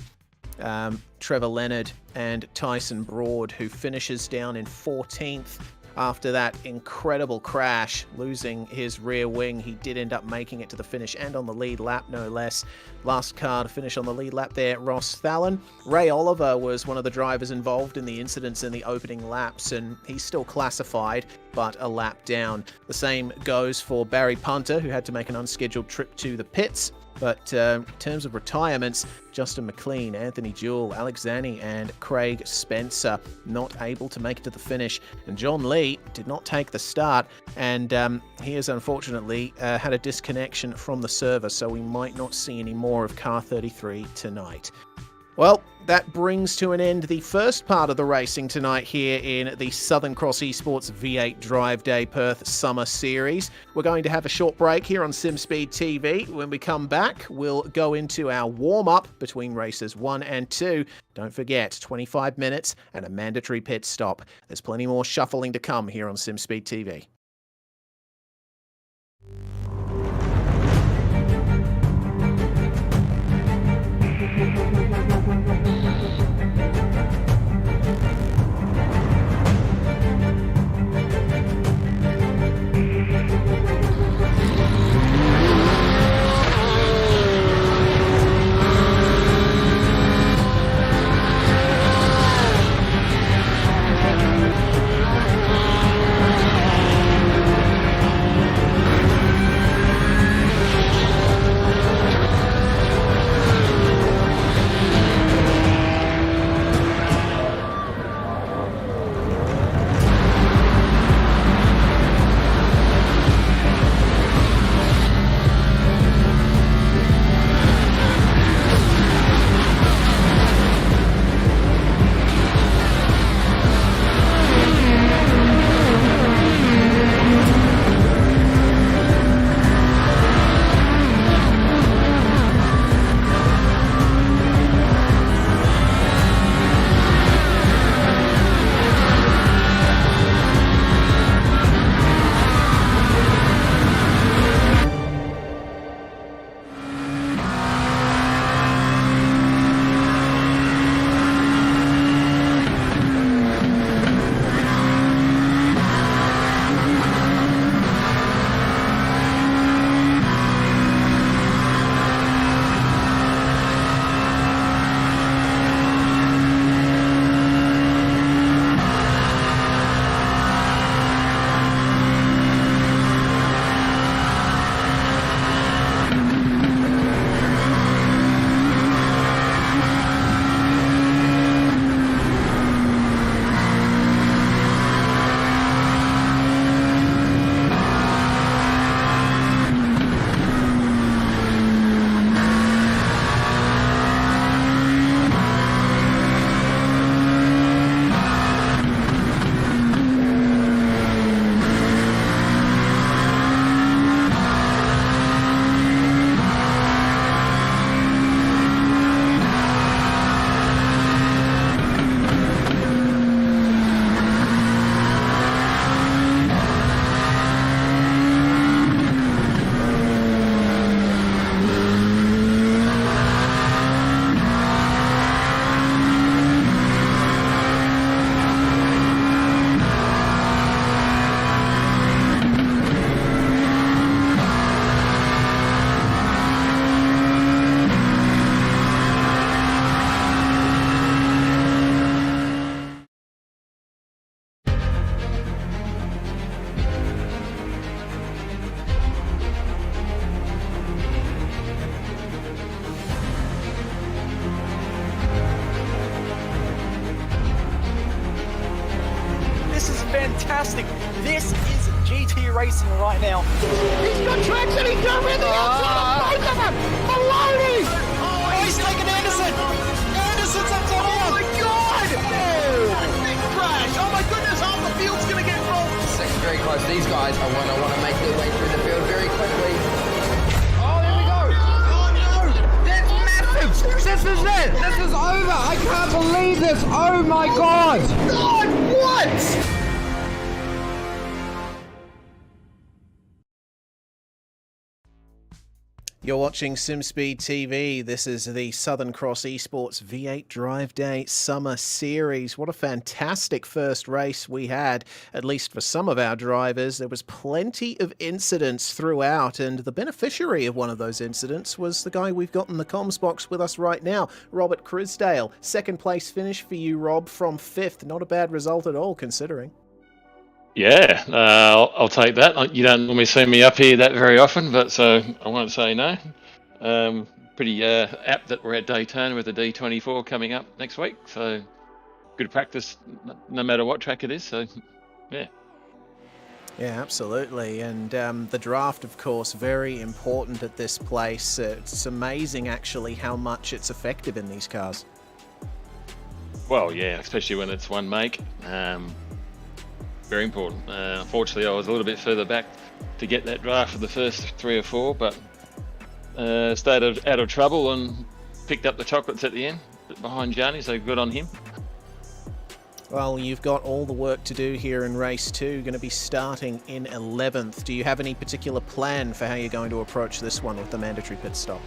Trevor Leonard and Tyson Broad, who finishes down in 14th. After that incredible crash, losing his rear wing. He did end up making it to the finish and on the lead lap, no less. Last car to finish on the lead lap there, Ross Thalen. Ray Oliver was one of the drivers involved in the incidents in the opening laps, and he's still classified, but a lap down. The same goes for Barry Punter, who had to make an unscheduled trip to the pits. But in terms of retirements, Justin McLean, Anthony Jewell, Alex Zanni, and Craig Spencer not able to make it to the finish. And John Lee did not take the start, and he has unfortunately had a disconnection from the server, so we might not see any more of Car 33 tonight. Well, that brings to an end the first part of the racing tonight here in the Southern Cross Esports V8 Drive Day Perth Summer Series. We're going to have a short break here on SimSpeed TV. When we come back, we'll go into our warm-up between races 1 and 2. Don't forget, 25 minutes and a mandatory pit stop. There's plenty more shuffling to come here on SimSpeed TV. fantastic. This is GT racing right now. He's got traction. He's got rid of the outside of both of them. Maloney. Oh, he's taken Anderson. Anderson's up top. Oh my God! Oh, big crash. Oh my goodness, half the field's going to get rolled. Second very close. These guys are want to make their way through the field very quickly. Oh, there we go. Oh no, that's massive. This is it. This is over. I can't believe this. Oh my God. God, what? You're watching SimSpeed TV. This is the Southern Cross Esports V8 Drive Day Summer Series. What a fantastic first race we had, at least for some of our drivers. There was plenty of incidents throughout, and the beneficiary of one of those incidents was the guy we've got in the comms box with us right now, Robert Crisdale. Second place finish for you, Rob, from 5th. Not a bad result at all, considering. Yeah, I'll take that. You don't normally see me up here that very often, but so I won't say no. Pretty apt that we're at Daytona with the D24 coming up next week, so good practice no matter what track it is, so yeah. Yeah, absolutely. And the draft, of course, very important at this place. It's amazing, actually, how much it's effective in these cars. Well, yeah, especially when it's one make. Very important. Unfortunately, I was a little bit further back to get that draft for the first 3 or 4, but stayed out of trouble and picked up the chocolates at the end behind Gianni, so good on him. Well, you've got all the work to do here in race 2, going to be starting in 11th. Do you have any particular plan for how you're going to approach this one with the mandatory pit stop?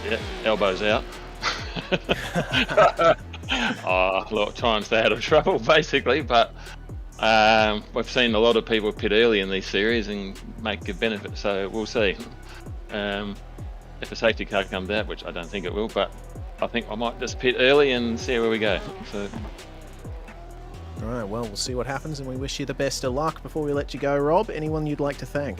Yeah, elbows out. A lot of times stay out of trouble, basically, but we've seen a lot of people pit early in these series and make a benefit, so we'll see. If a safety car comes out, which I don't think it will, but I think I might just pit early and see where we go. So. All right, well, we'll see what happens, and we wish you the best of luck. Before we let you go, Rob, anyone you'd like to thank?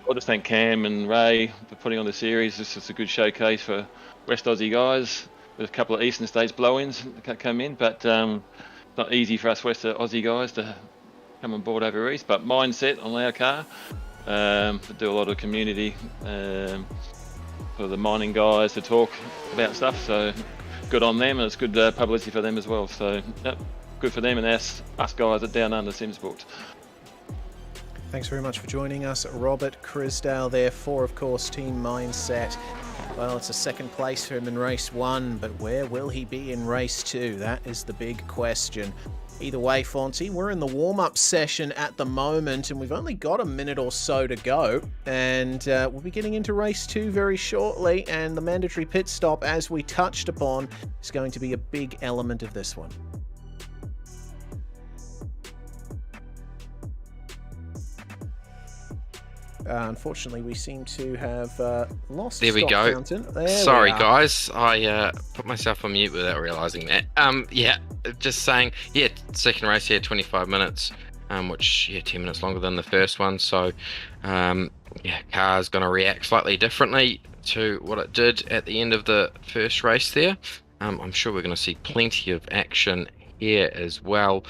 I'll just thank Cam and Ray for putting on the series. This is a good showcase for West Aussie guys. There's a couple of Eastern States blow-ins that come in, but not easy for us West Aussie guys to come on board over East, but mindset on our car. Do a lot of community for the mining guys to talk about stuff, so good on them, and it's good publicity for them as well. So yep, good for them and us guys at Down Under SimSports. Thanks very much for joining us, Robert Crisdale there for, of course, Team Mindset. Well, it's a second place for him in race 1, but where will he be in race 2? That is the big question. Either way, Fonty, we're in the warm-up session at the moment, and we've only got a minute or so to go, and we'll be getting into race 2 very shortly, and the mandatory pit stop, as we touched upon, is going to be a big element of this one. Unfortunately, we seem to have lost. There we go. Sorry, guys. I put myself on mute without realizing that. Yeah, just saying. Yeah, second race here, 25 minutes, which 10 minutes longer than the first one. So, yeah, car's going to react slightly differently to what it did at the end of the first race there. I'm sure we're going to see plenty of action here as well.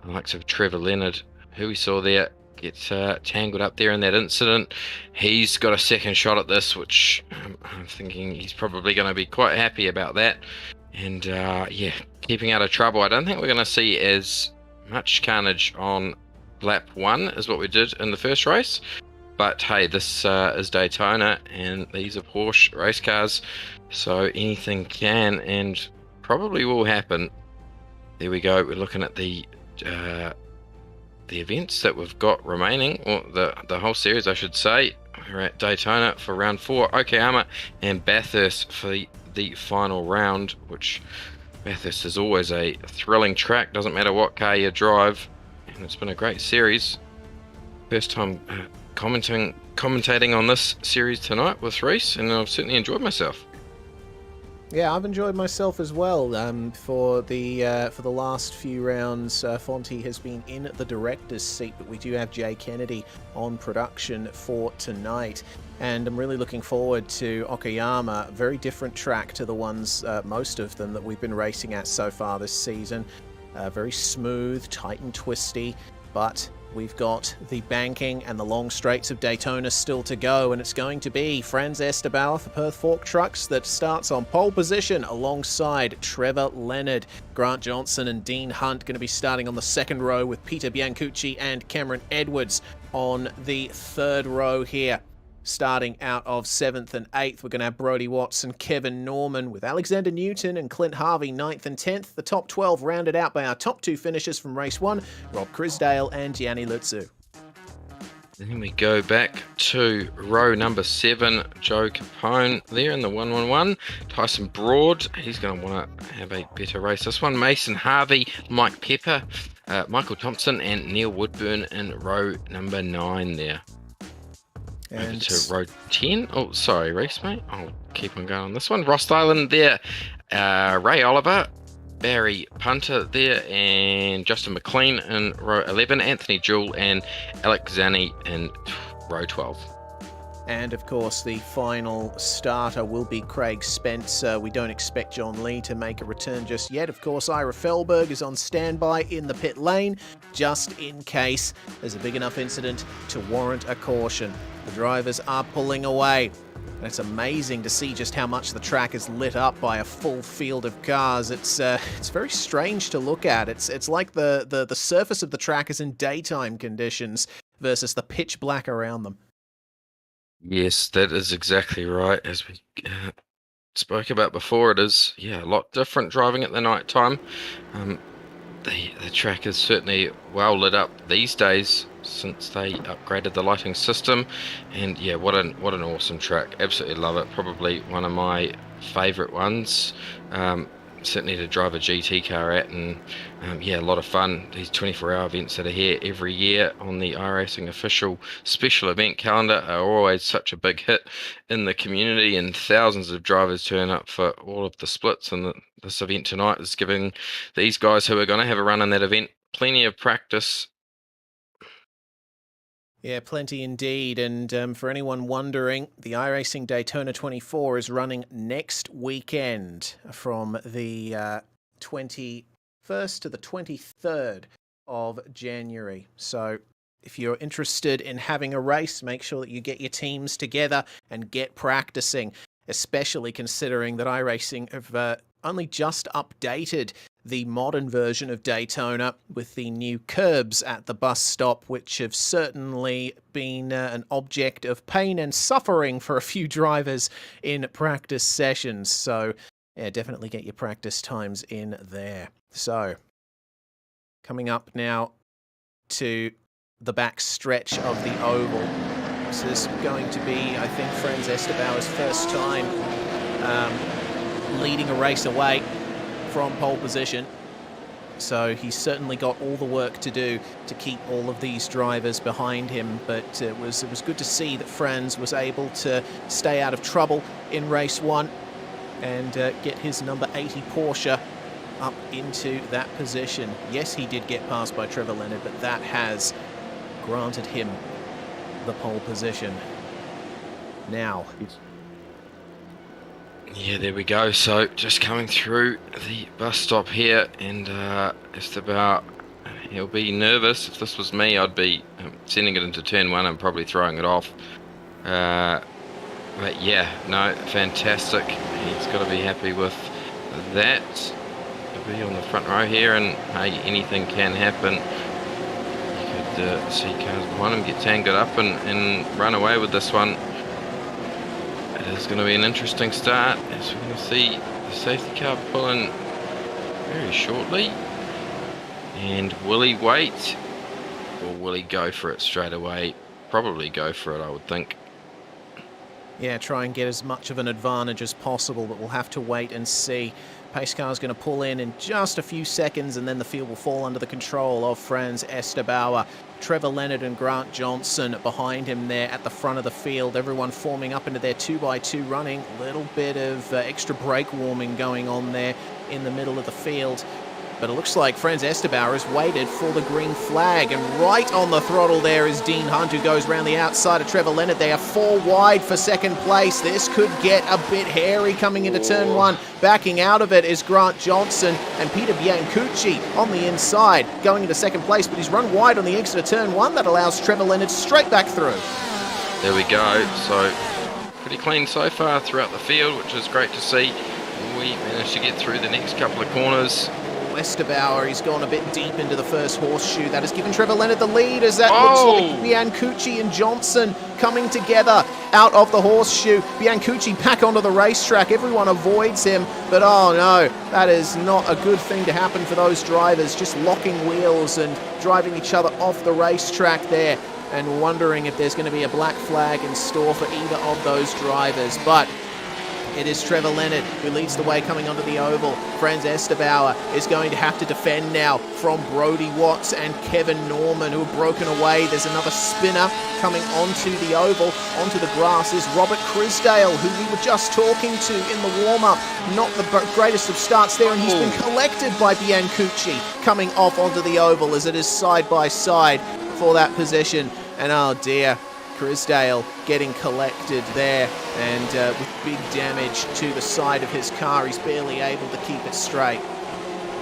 The likes of Trevor Leonard, who we saw there, gets tangled up there in that incident. He's got a second shot at this, which I'm thinking he's probably going to be quite happy about that. And yeah, keeping out of trouble. I don't think we're going to see as much carnage on lap 1 as what we did in the first race. But hey, this is Daytona, and these are Porsche race cars, so anything can and probably will happen. There we go. We're looking at the events that we've got remaining, or the whole series, I should say. We're at Daytona for round 4, Okayama and Bathurst for the final round, which Bathurst is always a thrilling track, doesn't matter what car you drive, and it's been a great series. First time commentating on this series tonight with Reese, and I've certainly enjoyed myself. Yeah, I've enjoyed myself as well. For the last few rounds, Fonty has been in the director's seat, but we do have Jay Kennedy on production for tonight. And I'm really looking forward to Okayama, a very different track to the ones, most of them, that we've been racing at so far this season. Very smooth, tight and twisty, but we've got the banking and the long straights of Daytona still to go, and it's going to be Franz Esterbauer for Perth Fork Trucks that starts on pole position alongside Trevor Leonard. Grant Johnson and Dean Hunt going to be starting on the second row, with Peter Biancucci and Cameron Edwards on the third row here. Starting out of 7th and 8th, we're going to have Brodie Watts and Kevin Norman, with Alexander Newton and Clint Harvey 9th and 10th. The top 12 rounded out by our top 2 finishers from race 1, Rob Crisdale and Gianni Lutzu. Then we go back to row number 7, Joe Capone there in the 111. Tyson Broad, he's going to want to have a better race this one. Mason Harvey, Mike Pepper, Michael Thompson and Neil Woodburn in row number 9 there. Over to row 10. Oh, sorry, race mate. I'll keep on going on this one. Ross Island there. Ray Oliver, Barry Punter there, and Justin McLean in row 11. Anthony Jewell and Alex Zani in row 12. And of course, the final starter will be Craig Spencer. We don't expect John Lee to make a return just yet. Of course, Ira Felberg is on standby in the pit lane, just in case there's a big enough incident to warrant a caution. The drivers are pulling away. And it's amazing to see just how much the track is lit up by a full field of cars. It's very strange to look at. It's like the surface of the track is in daytime conditions versus the pitch black around them. Yes, that is exactly right. As we spoke about before, it is a lot different driving at the night time. The track is certainly well lit up these days since they upgraded the lighting system, and what an awesome track. Absolutely love it. Probably one of my favourite ones. Certainly to drive a GT car at, and a lot of fun. These 24-hour events that are here every year on the iRacing official special event calendar are always such a big hit in the community, and thousands of drivers turn up for all of the splits, and this event tonight is giving these guys who are going to have a run in that event plenty of practice. Yeah, plenty indeed. And for anyone wondering, the iRacing Daytona 24 is running next weekend from the 21st to the 23rd of January. So if you're interested in having a race, make sure that you get your teams together and get practicing, especially considering that iRacing have only just updated the modern version of Daytona with the new curbs at the bus stop, which have certainly been an object of pain and suffering for a few drivers in practice sessions. So, definitely get your practice times in there. So, coming up now to the back stretch of the oval. This is going to be, I think, Franz Esterbauer's first time leading a race away from pole position, so he's certainly got all the work to do to keep all of these drivers behind him, but it was good to see that Franz was able to stay out of trouble in race 1 and get his number 80 Porsche up into that position. Yes, he did get passed by Trevor Leonard, but that has granted him the pole position. Now, there we go. So just coming through the bus stop here, and just about, he'll be nervous. If this was me, I'd be sending it into turn 1 and probably throwing it off. But no, fantastic. He's got to be happy with that. He'll be on the front row here, and hey, anything can happen. You could see cars behind him get tangled up and run away with this one. It's going to be an interesting start, as we're going to see the safety car pulling very shortly. And will he wait, or will he go for it straight away? Probably go for it, I would think. Yeah, try and get as much of an advantage as possible, but we'll have to wait and see. Pace car is going to pull in just a few seconds, and then the field will fall under the control of Franz Esterbauer. Trevor Leonard and Grant Johnson behind him there at the front of the field. Everyone forming up into their 2x2 running. A little bit of extra brake warming going on there in the middle of the field. But it looks like Franz Estebauer has waited for the green flag, and right on the throttle there is Dean Hunt, who goes around the outside of Trevor Leonard. They are 4 wide for second place. This could get a bit hairy coming into turn 1. Backing out of it is Grant Johnson and Peter Biancucci on the inside, going into second place, but he's run wide on the exit of turn 1. That allows Trevor Leonard straight back through. There we go. So pretty clean so far throughout the field, which is great to see. We managed to get through the next couple of corners. Estebauer, he's gone a bit deep into the first horseshoe. That has given Trevor Leonard the lead, as that looks like Biancucci and Johnson coming together out of the horseshoe. Biancucci back onto the racetrack. Everyone avoids him, but oh no, that is not a good thing to happen for those drivers, just locking wheels and driving each other off the racetrack there, and wondering if there's going to be a black flag in store for either of those drivers. But it is Trevor Leonard who leads the way coming onto the oval. Franz Estebauer is going to have to defend now from Brody Watts and Kevin Norman, who have broken away. There's another spinner coming onto the oval. Onto the grass is Robert Crisdale, who we were just talking to in the warm-up. Not the greatest of starts there, and he's been collected by Biancucci coming off onto the oval, as it is side by side for that position. And oh dear, Crisdale getting collected there, and with big damage to the side of his car. He's barely able to keep it straight.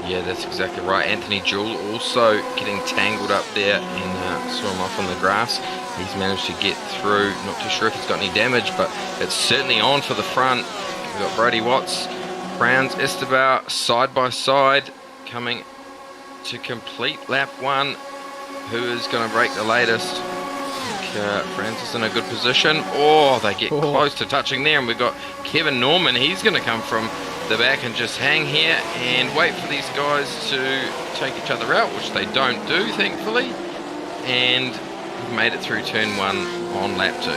Yeah, that's exactly right. Anthony Jewell also getting tangled up there, and saw him off on the grass. He's managed to get through. Not too sure if he's got any damage, but it's certainly on for the front. We've got Brody Watts, Franz Estebauer side by side, coming to complete lap 1. Who is going to break the latest? Franz is in a good position. Oh, they get close to touching there, and we've got Kevin Norman. He's going to come from the back and just hang here and wait for these guys to take each other out, which they don't do, thankfully. And we've made it through turn 1 on lap 2.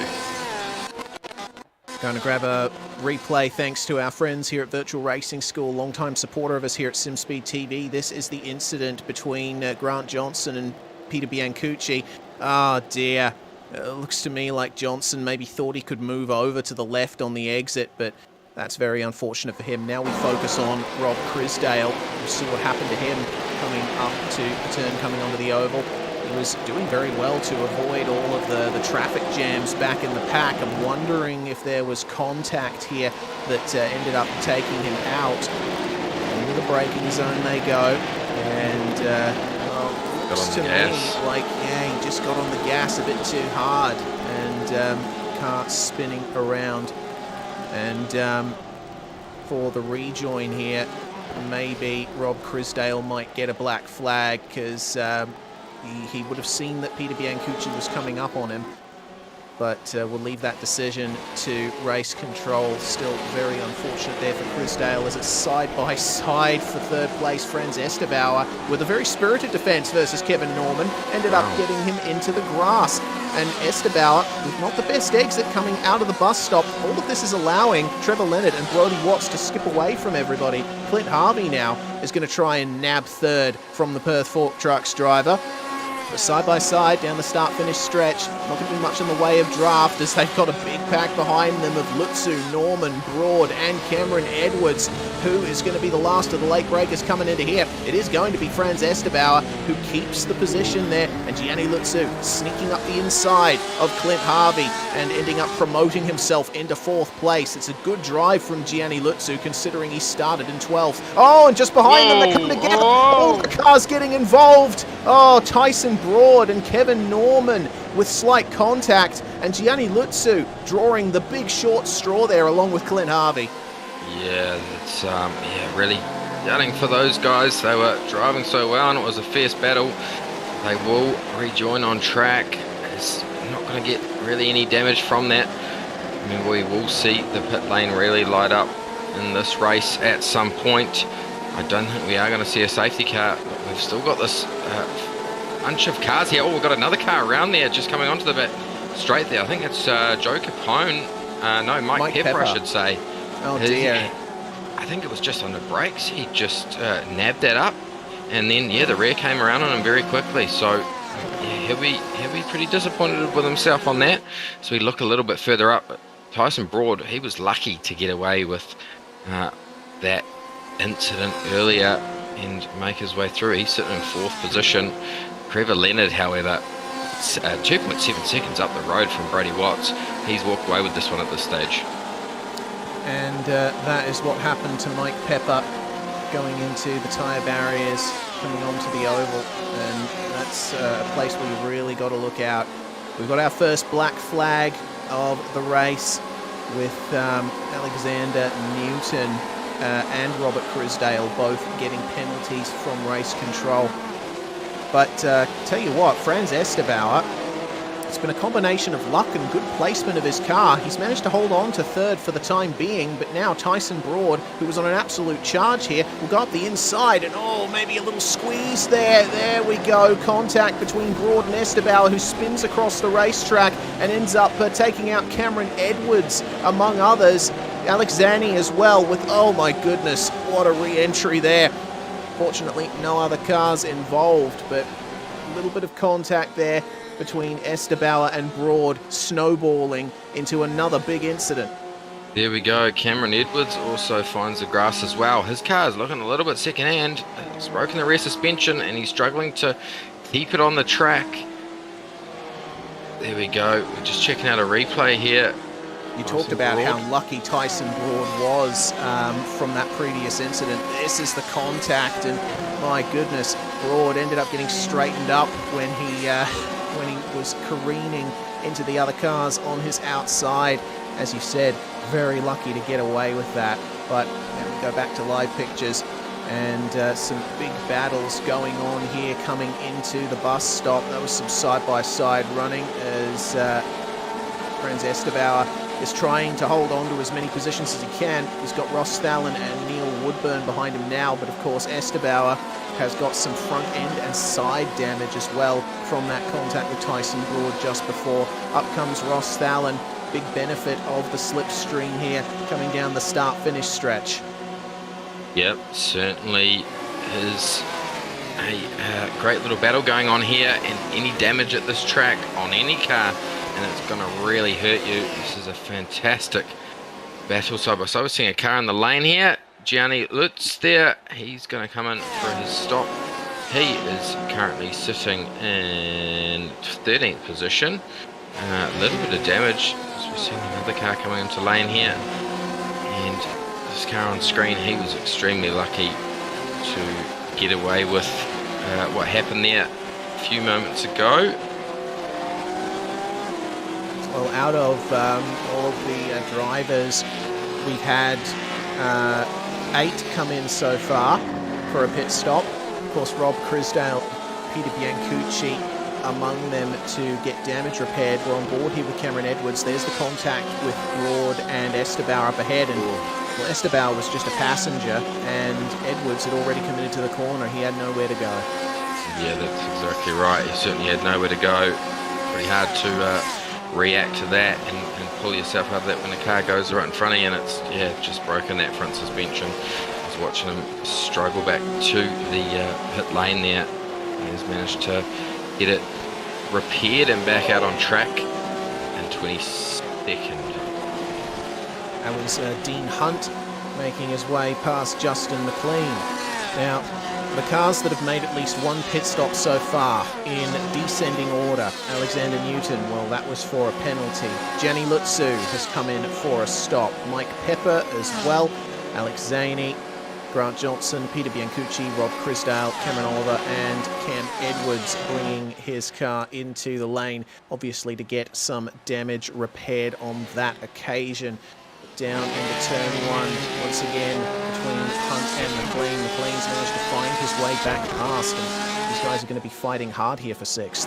Going to grab a replay thanks to our friends here at Virtual Racing School, longtime supporter of us here at SimSpeed TV. This is the incident between Grant Johnson and Peter Biancucci. Oh dear. It looks to me like Johnson maybe thought he could move over to the left on the exit, but that's very unfortunate for him. Now we focus on Rob Crisdale. We'll see what happened to him coming up to the turn, coming onto the oval. He was doing very well to avoid all of the traffic jams back in the pack. I'm wondering if there was contact here that ended up taking him out. Into the braking zone they go, and looks to me like, yeah, he just got on the gas a bit too hard, and car spinning around. And for the rejoin here, maybe Rob Crisdale might get a black flag, because he would have seen that Peter Biancucci was coming up on him. But we'll leave that decision to race control. Still very unfortunate there for Crisdale, as it's side by side for third place. Franz Estebauer with a very spirited defence versus Kevin Norman ended up getting him into the grass. And Estebauer with not the best exit coming out of the bus stop. All of this is allowing Trevor Leonard and Brody Watts to skip away from everybody. Clint Harvey now is going to try and nab third from the Perth Fork Trucks driver. But side by side down the start-finish stretch, not going to be much in the way of draft, as they've got a big pack behind them of Lutzu, Norman, Broad and Cameron Edwards. Who is going to be the last of the late breakers coming into here? It is going to be Franz Estebauer, who keeps the position there, and Gianni Lutzu sneaking up the inside of Clint Harvey and ending up promoting himself into 4th place. It's a good drive from Gianni Lutzu, considering he started in 12th. Oh, and just behind them they're coming together. All the cars getting involved. Oh, Tyson Broad and Kevin Norman with slight contact, and Gianni Lutzu drawing the big short straw there along with Clint Harvey. Yeah, it's really gutting for those guys. They were driving so well, and it was a fierce battle. They will rejoin on track. It's not going to get really any damage from that. I mean, we will see the pit lane really light up in this race at some point. I don't think we are going to see a safety car. We've still got this bunch of cars here. Oh, we've got another car around there just coming onto the bit straight there. I think it's Joe Capone. No, Mike Pepper, I should say. Oh dear. I think it was just on the brakes. He just nabbed that up, and then the rear came around on him very quickly. So he'll be pretty disappointed with himself on that. So we look a little bit further up. But Tyson Broad, he was lucky to get away with that incident earlier. and make his way through. He's sitting in 4th position. Trevor Leonard, however, 2.7 seconds up the road from Brody Watts. He's walked away with this one at this stage. And that is what happened to Mike Pepper going into the tyre barriers, coming onto the oval. And that's a place where you really got to look out. We've got our first black flag of the race with Alexander Newton and Robert Crisdale both getting penalties from race control. But tell you what, Franz Estebauer, it's been a combination of luck and good placement of his car. He's managed to hold on to 3rd for the time being, but now Tyson Broad, who was on an absolute charge here, will go up the inside, and maybe a little squeeze there. There we go. Contact between Broad and Estebauer, who spins across the racetrack and ends up taking out Cameron Edwards, among others. Alex Zanni as well with, oh my goodness, what a re-entry there. Fortunately, no other cars involved, but a little bit of contact there between Estebauer and Broad, snowballing into another big incident. There we go. Cameron Edwards also finds the grass as well. His car is looking a little bit second-hand. It's broken the rear suspension and he's struggling to keep it on the track. There we go. We're just checking out a replay here. You talked about how lucky Tyson Broad was from that previous incident. This is the contact, and my goodness, Broad ended up getting straightened up when he was careening into the other cars on his outside. As you said, very lucky to get away with that. But we go back to live pictures, and some big battles going on here coming into the bus stop. That was some side-by-side running as Franz Estebauer is trying to hold on to as many positions as he can. He's got Ross Thalen and Neil Woodburn behind him now, but of course Estebauer has got some front end and side damage as well from that contact with Tyson Broad just before. Up comes Ross Thalen. Big benefit of the slipstream here coming down the start-finish stretch. Yep, certainly is a great little battle going on here, and any damage at this track on any car, and it's going to really hurt you. This is a fantastic battle side by side. We're seeing a car in the lane here. Gianni Lutz there. He's going to come in for his stop. He is currently sitting in 13th position. A little bit of damage. So we're seeing another car coming into lane here. And this car on screen, he was extremely lucky to get away with what happened there a few moments ago. Well, out of all of the drivers, we've had 8 come in so far for a pit stop. Of course, Rob Crisdale, Peter Biancucci among them to get damage repaired. We're on board here with Cameron Edwards. There's the contact with Broad and Estebauer up ahead. And well, Estebauer was just a passenger, and Edwards had already committed to the corner. He had nowhere to go. Yeah, that's exactly right. He certainly had nowhere to go. Pretty hard to react to that and pull yourself out of that when the car goes right in front of you, and it's just broken that front suspension. I was watching him struggle back to the pit lane there. He's managed to get it repaired and back out on track in 22nd. That was Dean Hunt making his way past Justin McLean. Now, the cars that have made at least one pit stop so far in descending order. Alexander Newton, well, that was for a penalty. Gianni Lutzu has come in for a stop. Mike Pepper as well. Alex Zaney, Grant Johnson, Peter Biancucci, Rob Crisdale, Cameron Oliver and Cam Edwards bringing his car into the lane, obviously to get some damage repaired on that occasion. Down into turn 1 once again between Hunt and McLean. McLean's managed to find his way back past, and these guys are going to be fighting hard here for 6th.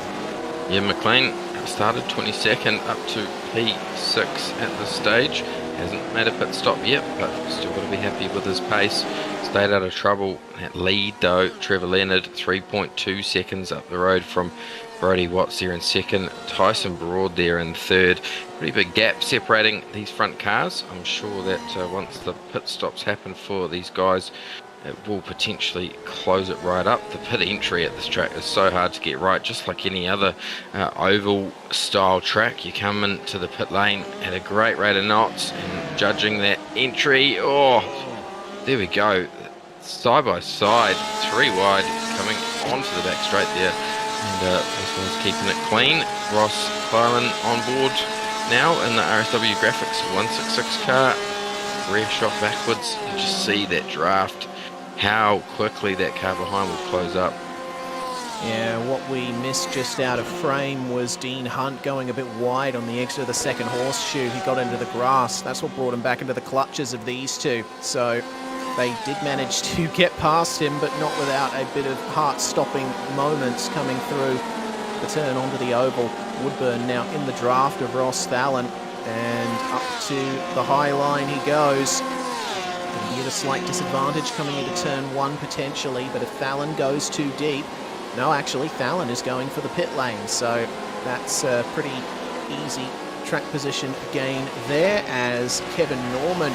Yeah, McLean started 22nd up to P6 at this stage. Hasn't made a pit stop yet, but still got to be happy with his pace. Stayed out of trouble. That lead though, Trevor Leonard 3.2 seconds up the road from Brody Watts there in 2nd. Tyson Broad there in 3rd. Pretty big gap separating these front cars. I'm sure that once the pit stops happen for these guys, it will potentially close it right up. The pit entry at this track is so hard to get right, just like any other oval style track. You come into the pit lane at a great rate of knots, and judging that entry, oh, there we go. side by side, 3 wide, coming onto the back straight there. And this one's keeping it clean. Ross Clyland on board now in the RSW Graphics 166 car. Rear shot backwards. You just see that draft, how quickly that car behind will close up. Yeah, what we missed just out of frame was Dean Hunt going a bit wide on the exit of the second horseshoe. He got into the grass. That's what brought him back into the clutches of these two. So they did manage to get past him, but not without a bit of heart-stopping moments coming through the turn onto the oval. Woodburn now in the draft of Ross Thalen, and up to the high line he goes. Going to be at a slight disadvantage coming into turn 1 potentially, but if Thalen goes too deep, no, actually, Thalen is going for the pit lane, so that's a pretty easy track position gain there, as Kevin Norman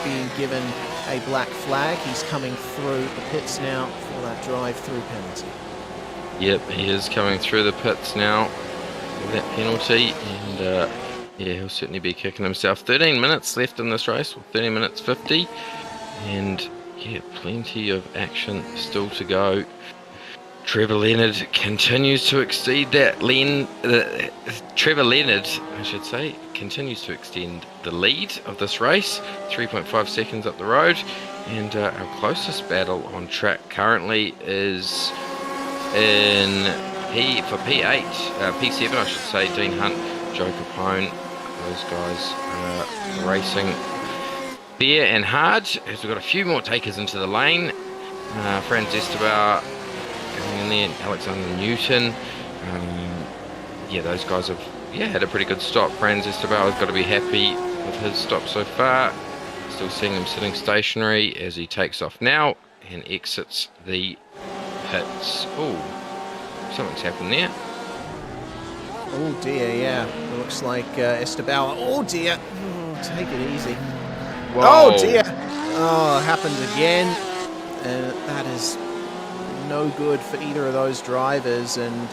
being given a black flag. He's coming through the pits now for that drive-through penalty. Yep, he is coming through the pits now with that penalty, and yeah, he'll certainly be kicking himself. 13 minutes left in this race, 13 minutes 50, and yeah, plenty of action still to go. Trevor Leonard continues to exceed that. Trevor Leonard, I should say, continues to extend the lead of this race. 3.5 seconds up the road, and our closest battle on track currently is in P8, P7, I should say. Dean Hunt, Joe Capone, those guys are racing fair and hard. As we've got a few more takers into the lane. Franz Estebar going in there, Alexander Newton. Yeah, those guys have had a pretty good stop. Franz Estebar has got to be happy with his stop so far. Still seeing him sitting stationary as he takes off now and exits the pits. Oh, something's happened there. Oh dear, yeah. It looks like Estebar. Oh dear. Oh, take it easy. Whoa. Oh dear. Oh, happened again. That is no good for either of those drivers. And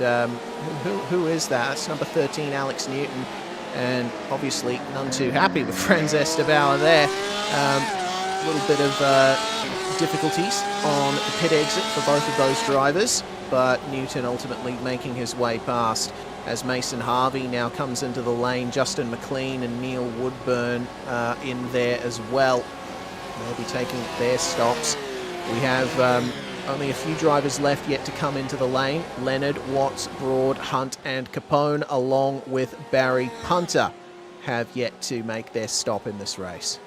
who is that? That's number 13, Alex Newton. And obviously none too happy with Franz Estebar there. A little bit of difficulties on the pit exit for both of those drivers, but Newton ultimately making his way past as Mason Harvey now comes into the lane. Justin McLean and Neil Woodburn in there as well. They'll be taking their stops. We have only a few drivers left yet to come into the lane. Leonard, Watts, Broad, Hunt and Capone, along with Barry Punter, have yet to make their stop in this race.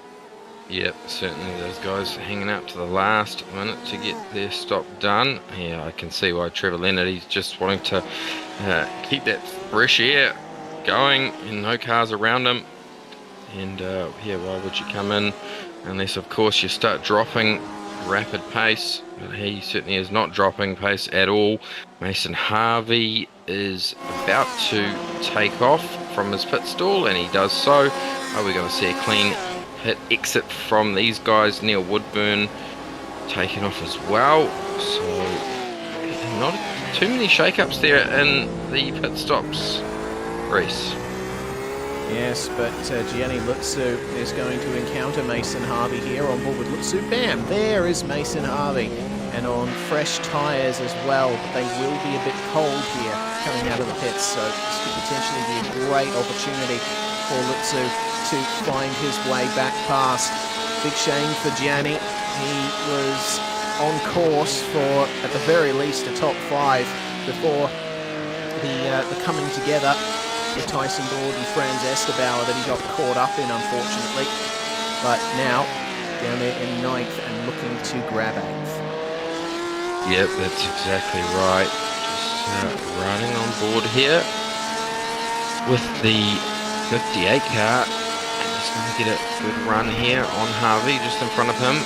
Yep, certainly those guys hanging up to the last minute to get their stop done. Yeah, I can see why Trevor Leonard, he's just wanting to keep that fresh air going and no cars around him. And yeah, why would you come in unless, of course, you start dropping rapid pace? But he certainly is not dropping pace at all. Mason Harvey is about to take off from his pit stall, and he does so. Are we going to see a clean pit exit from these guys? Neil Woodburn taking off as well. So not too many shake-ups there in the pit stops, Reese. Yes, but Gianni Lutsu is going to encounter Mason Harvey here on board with Lutsu. Bam! There is Mason Harvey. And on fresh tyres as well, but they will be a bit cold here coming out of the pits, so this could potentially be a great opportunity for Lutsu to find his way back past. Big shame for Gianni. He was on course for, at the very least, a top 5 before the coming together with Tyson Broad and Franz Estebar that he got caught up in, unfortunately. But now, down there in 9th and looking to grab 8th. Yep, that's exactly right. Just running on board here with the 58 car. And just going to get a good run here on Harvey, just in front of him.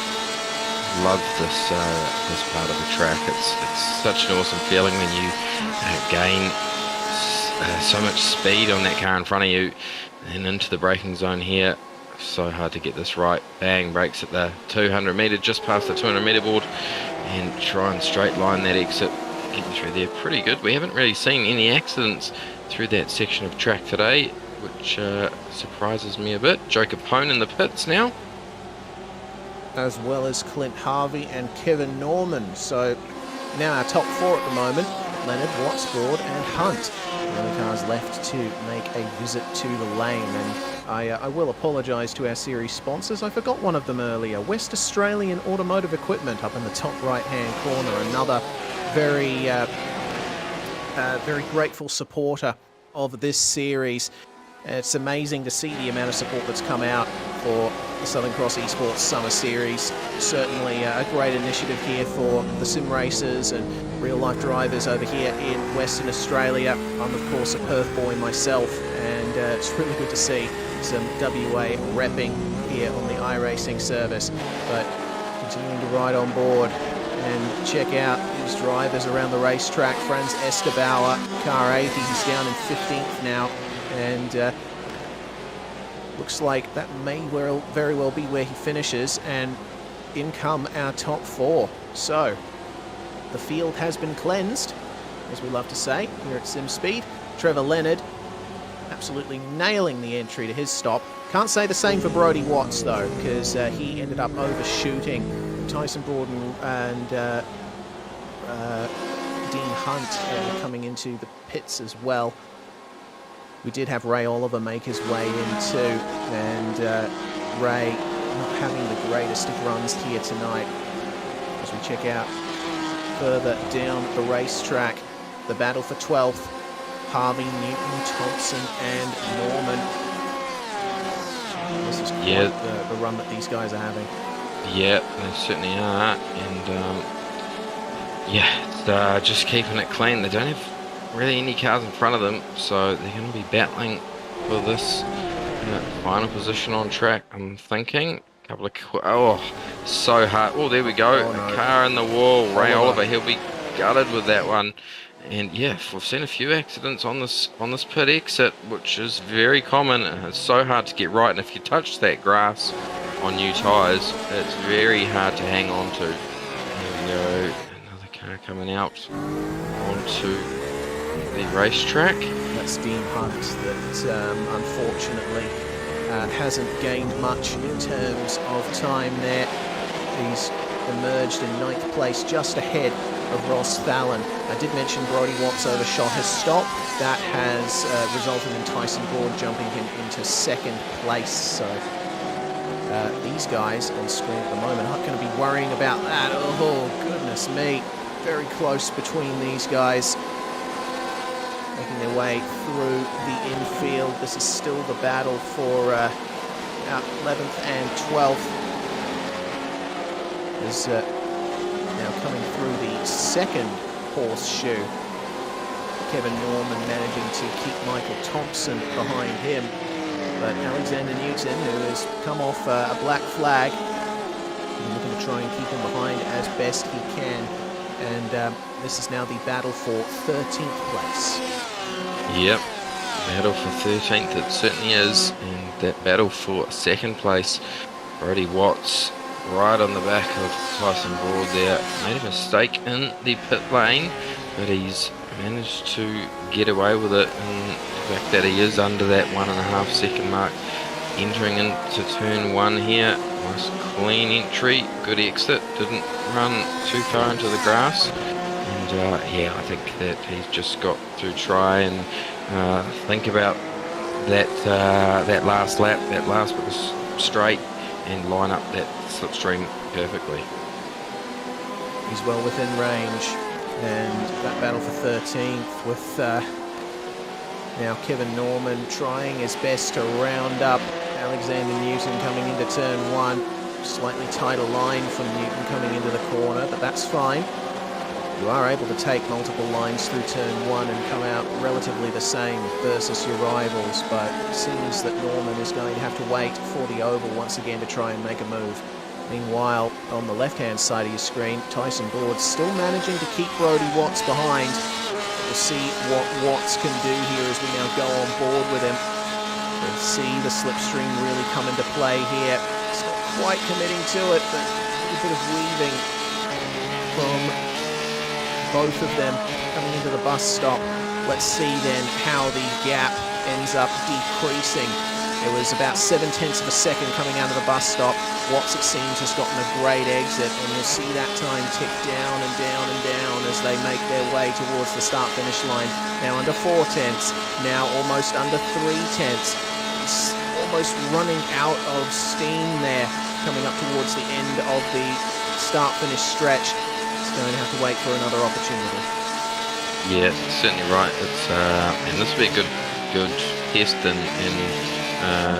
Love this this part of the track. It's such an awesome feeling when you gain so much speed on that car in front of you and into the braking zone here. So hard to get this right. Bang, brakes at the 200 meter, just past the 200 meter board, and try and straight line that exit. Getting through there pretty good. We haven't really seen any accidents through that section of track today, which surprises me a bit. Joe Capone in the pits now. as well as Clint Harvey and Kevin Norman. So now our top 4 at the moment: Leonard, Watts, Broad and Hunt. The only cars left to make a visit to the lane. And I will apologise to our series sponsors. I forgot one of them earlier. West Australian Automotive Equipment up in the top right-hand corner. Another very grateful supporter of this series. It's amazing to see the amount of support that's come out for the Southern Cross Esports Summer Series. Certainly a great initiative here for the sim racers and real-life drivers over here in Western Australia. I'm of course a Perth boy myself, and it's really good to see some WA repping here on the iRacing service. But continuing to ride on board and check out his drivers around the racetrack. Franz Estabauer, car 80, he's down in 15th now, and looks like that may very well be where he finishes, and in come our top 4. So the field has been cleansed, as we love to say here at SimSpeed. Trevor Leonard absolutely nailing the entry to his stop. Can't say the same for Brodie Watts though, because he ended up overshooting Tyson Borden and Dean Hunt coming into the pits as well. We did have Ray Oliver make his way in too, and Ray not having the greatest of runs here tonight. As we check out further down the racetrack, the battle for 12th, Harvey, Newton, Thompson and Norman. This is quite the run that these guys are having. Yeah, they certainly are, and yeah, it's just keeping it clean. They don't have really any cars in front of them, so they're going to be battling for this final position on track. I'm thinking a couple of so hard. Oh, there we go. Oh, no. A car in the wall. Ray Oliver, he'll be gutted with that one. And yeah, we've seen a few accidents on this pit exit, which is very common, and it's so hard to get right. And if you touch that grass on new tyres, it's very hard to hang on to. There we go. Another car coming out onto the racetrack. That's Dean Hunt that unfortunately hasn't gained much in terms of time there. He's emerged in 9th place, just ahead of Ross Fallon. I did mention Brodie Watts overshot his stop. That has resulted in Tyson Broad jumping him into 2nd place. So these guys on screen at the moment aren't going to be worrying about that. Oh, goodness me. Very close between these guys, making their way through the infield. This is still the battle for 11th and 12th. As now coming through the 2nd horseshoe, Kevin Norman managing to keep Michael Thompson behind him. But Alexander Newton, who has come off a black flag, looking to try and keep him behind as best he can. And this is now the battle for 13th place. Yep, battle for 13th it certainly is, and that battle for 2nd place, Brodie Watts right on the back of Tyson Broad there. Made a mistake in the pit lane, but he's managed to get away with it, and the fact that he is under that 1.5 second mark entering into turn 1 here. Nice clean entry, good exit, didn't run too far into the grass. And yeah, I think that he's just got to try and think about that last lap, that last bit was straight, and line up that slipstream perfectly. He's well within range, and that battle for 13th with now Kevin Norman trying his best to round up Alexander Newton coming into turn 1. Slightly tighter line from Newton coming into the corner, but that's fine. You are able to take multiple lines through turn 1 and come out relatively the same versus your rivals, but it seems that Norman is going to have to wait for the oval once again to try and make a move. Meanwhile, on the left-hand side of your screen, Tyson Broad still managing to keep Brodie Watts behind. We'll see what Watts can do here as we now go on board with him. We'll see the slipstream really come into play here. It's not quite committing to it, but a little bit of weaving from both of them coming into the bus stop. Let's see then how the gap ends up decreasing It was about 7/10 of a second coming out of the bus stop. Watts, it seems, has gotten a great exit, and you'll see that time tick down and down and down as they make their way towards the start-finish line. Now under 4/10, now almost under 3/10. It's almost running out of steam there, coming up towards the end of the start-finish stretch. It's going to have to wait for another opportunity. Yeah, certainly right. It's and this will be a good test in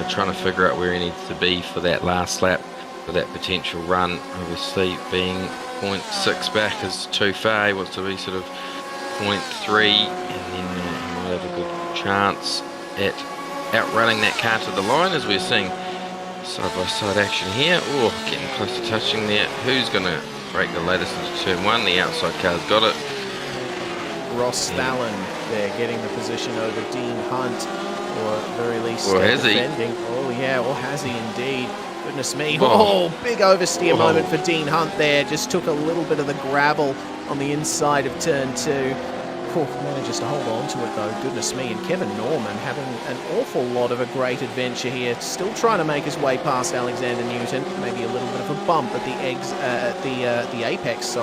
trying to figure out where he needs to be for that last lap, for that potential run. Obviously, being 0.6 back is too far. He wants to be sort of 0.3, and then he might have a good chance at outrunning that car to the line, as we're seeing side-by-side action here. Oh, getting close to touching there. Who's going to break the latest into turn 1? The outside car's got it. Ross Thalen there getting the position over Dean Hunt, or at the very least defending. Oh yeah, or has he indeed? Goodness me. Oh, big oversteer moment for Dean Hunt there. Just took a little bit of the gravel on the inside of turn 2. Manages to hold on to it though, goodness me. And Kevin Norman having an awful lot of a great adventure here, still trying to make his way past Alexander Newton. Maybe a little bit of a bump at the apex,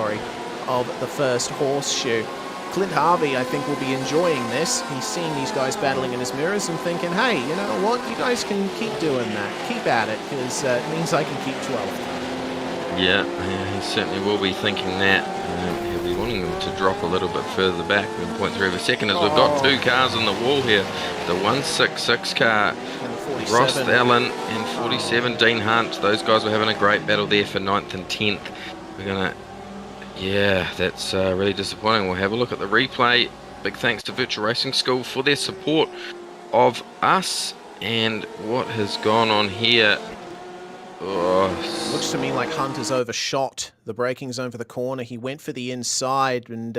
of the first horseshoe. Clint Harvey, I think, will be enjoying this. He's seeing these guys battling in his mirrors and thinking, hey, you know what, you guys can keep doing that. Keep at it, because it means I can keep 12th. Yeah, he certainly will be thinking that. He'll be wanting them to drop a little bit further back than 0.3 of a second, as we've got 2 cars on the wall here. The 166 car, Ross Thalen, and 47 Dean Hunt. Those guys were having a great battle there for 9th and 10th. We're going to... Yeah, that's really disappointing. We'll have a look at the replay. Big thanks to Virtual Racing School for their support of us and what has gone on here. Oh. Looks to me like Hunt has overshot the braking zone for the corner. He went for the inside, and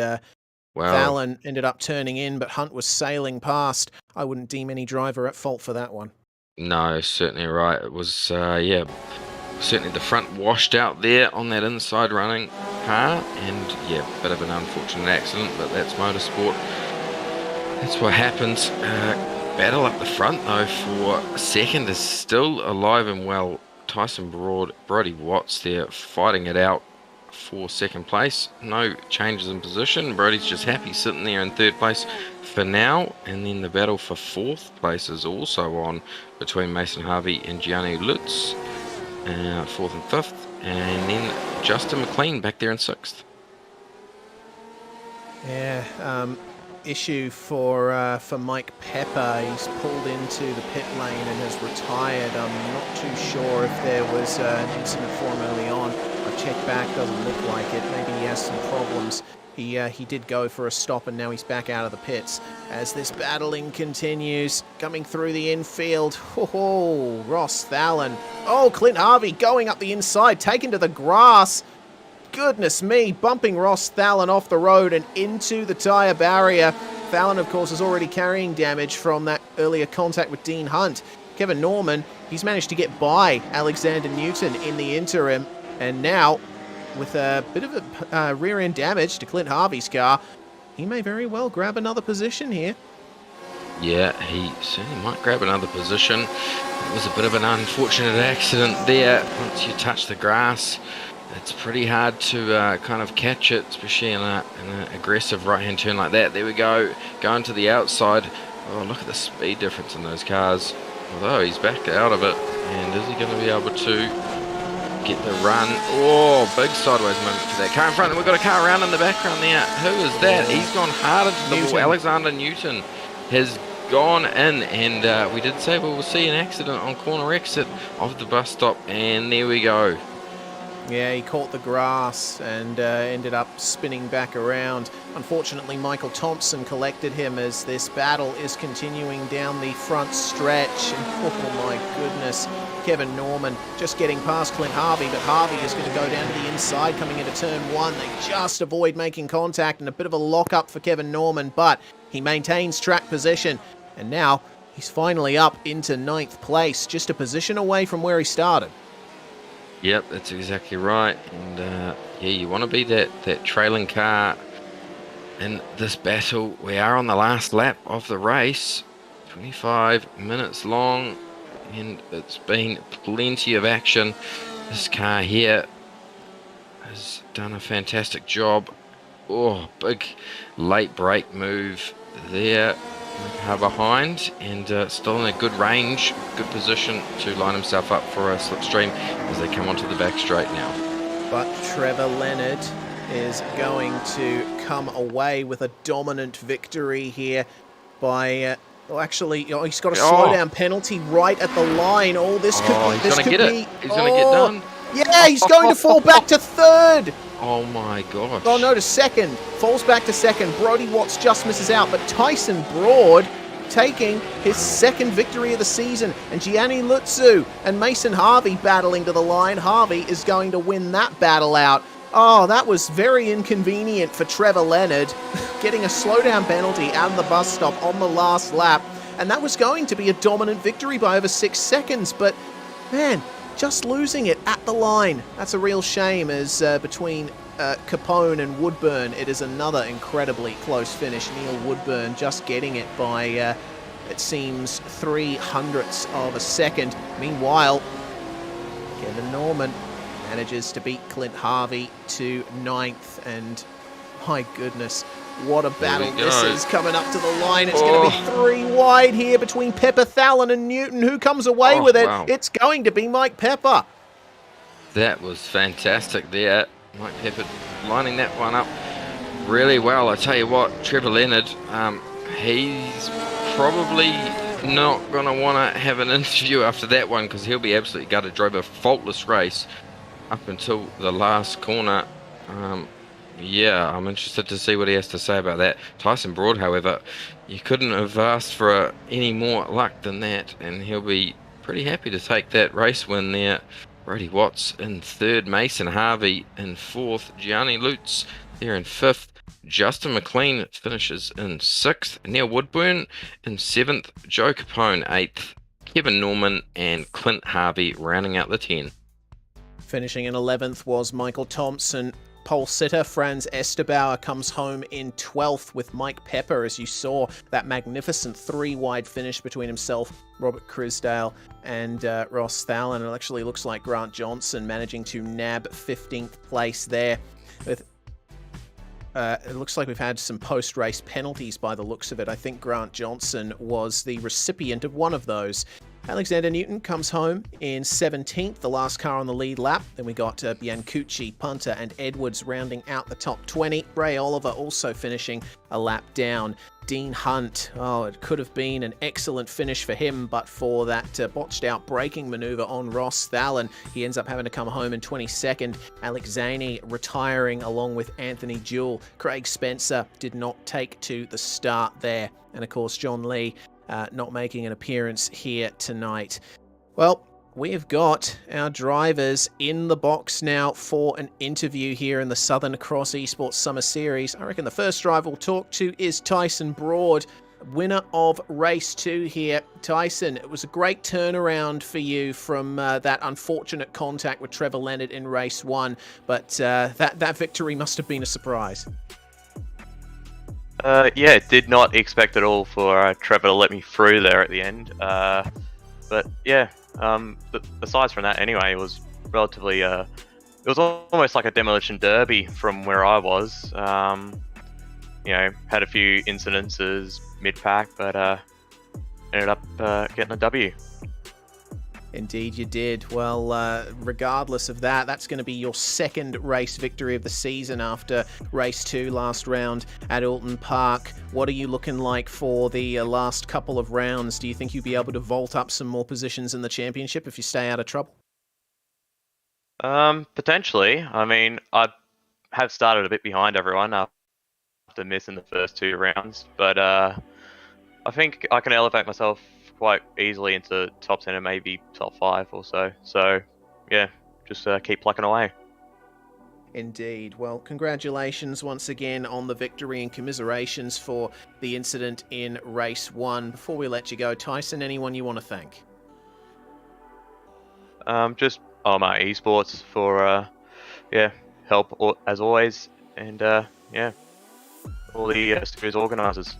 Thalen ended up turning in, but Hunt was sailing past. I wouldn't deem any driver at fault for that one. No, certainly right. It was, certainly the front washed out there on that inside running car, and yeah, bit of an unfortunate accident, but that's motorsport. That's what happens. Battle up the front though for second is still alive and well. Tyson Brody Watts there fighting it out for second place. No changes in position. Brody's just happy sitting there in third place for now, and then the battle for fourth place is also on between Mason Harvey and Gianni Lutz. 4th and 5th, and then Justin McLean back there in 6th. Yeah, issue for Mike Pepper. He's pulled into the pit lane and has retired. I'm not too sure if there was an incident for him early on. I've checked back, doesn't look like it. Maybe he has some problems. He did go for a stop, and now he's back out of the pits as this battling continues. Coming through the infield. Oh, Ross Thalen. Oh, Clint Harvey going up the inside, taken to the grass. Goodness me, bumping Ross Thalen off the road and into the tyre barrier. Thalen, of course, is already carrying damage from that earlier contact with Dean Hunt. Kevin Norman, he's managed to get by Alexander Newton in the interim, and now, with a bit of a rear-end damage to Clint Harvey's car, he may very well grab another position here. Yeah, he certainly might grab another position. It was a bit of an unfortunate accident there. Once you touch the grass, it's pretty hard to kind of catch it, especially in an aggressive right-hand turn like that. There we go, going to the outside. Oh, look at the speed difference in those cars. Although he's back out of it, and is he going to be able to get the run? Oh, big sideways moment to that car in front, and we've got a car around in the background there. Who is that? He's gone hard into the wall. Alexander Newton has gone in, and we did say we will see an accident on corner exit of the bus stop, and there we go. Yeah, he caught the grass and ended up spinning back around. Unfortunately, Michael Thompson collected him as this battle is continuing down the front stretch. And, oh my goodness, Kevin Norman just getting past Clint Harvey, but Harvey is going to go down to the inside coming into turn 1. They just avoid making contact, and a bit of a lock-up for Kevin Norman, but he maintains track position. And now he's finally up into 9th place, just a position away from where he started. Yep, that's exactly right. And yeah, you want to be that trailing car in this battle. We are on the last lap of the race, 25 minutes long. and it's been plenty of action. This car here has done a fantastic job. Oh, big late brake move there. Car behind, and still in a good range, good position to line himself up for a slipstream as they come onto the back straight now. But Trevor Leonard is going to come away with a dominant victory here by... he's got a slowdown penalty right at the line. Oh, this could be... He's going to get it. He's going to get done. Yeah, he's going to fall back to third. Oh my gosh. Oh no, to second. Falls back to second. Brody Watts just misses out, but Tyson Broad taking his second victory of the season. And Gianni Lutzu and Mason Harvey battling to the line. Harvey is going to win that battle out. Oh, that was very inconvenient for Trevor Leonard, getting a slowdown penalty out of the bus stop on the last lap. And that was going to be a dominant victory by over 6 seconds, but man, just losing it at the line. That's a real shame, as between Capone and Woodburn, it is another incredibly close finish. Neil Woodburn just getting it by, it seems, 0.03 of a second. Meanwhile, Kevin Norman manages to beat Clint Harvey to 9th, and my goodness, what a battle this is coming up to the line. It's going to be 3 wide here between Pepper, Thalen and Newton. Who comes away with it? Wow. It's going to be Mike Pepper. That was fantastic there. Mike Pepper lining that one up really well. I tell you what, Trevor Leonard, he's probably not going to want to have an interview after that one, because he'll be absolutely gutted. Drove a faultless race up until the last corner. Yeah, I'm interested to see what he has to say about that. Tyson Broad, however, you couldn't have asked for any more luck than that, and he'll be pretty happy to take that race win there. Brody Watts in 3rd, Mason Harvey in 4th, Gianni Lutz there in 5th, Justin McLean finishes in 6th, Neil Woodburn in 7th, Joe Capone 8th, Kevin Norman and Clint Harvey rounding out the 10. Finishing in 11th was Michael Thompson. Pole sitter Franz Esterbauer comes home in 12th with Mike Pepper, as you saw that magnificent 3-wide finish between himself, Robert Crisdale and Ross Thalen. It actually looks like Grant Johnson managing to nab 15th place there. With it looks like we've had some post-race penalties by the looks of it. I think Grant Johnson was the recipient of one of those. Alexander Newton comes home in 17th, the last car on the lead lap. Then we got Biancucci, Punter, and Edwards rounding out the top 20. Ray Oliver also finishing a lap down. Dean Hunt, it could have been an excellent finish for him, but for that botched out braking maneuver on Ross Thalen, he ends up having to come home in 22nd. Alex Zaney retiring along with Anthony Jewell. Craig Spencer did not take to the start there. And of course, John Lee not making an appearance here tonight. Well, we've got our drivers in the box now for an interview here in the Southern Cross Esports Summer Series. I reckon the first driver we'll talk to is Tyson Broad, winner of race 2 here. Tyson, it was a great turnaround for you from that unfortunate contact with Trevor Leonard in race 1, but that victory must have been a surprise. Yeah, did not expect at all for Trevor to let me through there at the end. But yeah, besides from that anyway, it was relatively, it was almost like a demolition derby from where I was. You know, had a few incidences mid-pack, but ended up getting a W. Indeed you did. Well, regardless of that, that's going to be your second race victory of the season after race 2 last round at Alton Park. What are you looking like for the last couple of rounds? Do you think you'll be able to vault up some more positions in the championship if you stay out of trouble? Potentially. I mean, I have started a bit behind everyone after missing the first 2 rounds, but I think I can elevate myself quite easily into top 10 and maybe top 5 or so. So, yeah, just keep plucking away. Indeed. Well, congratulations once again on the victory and commiserations for the incident in race 1. Before we let you go, Tyson, anyone you want to thank? Just my esports for help as always, and all the series organisers.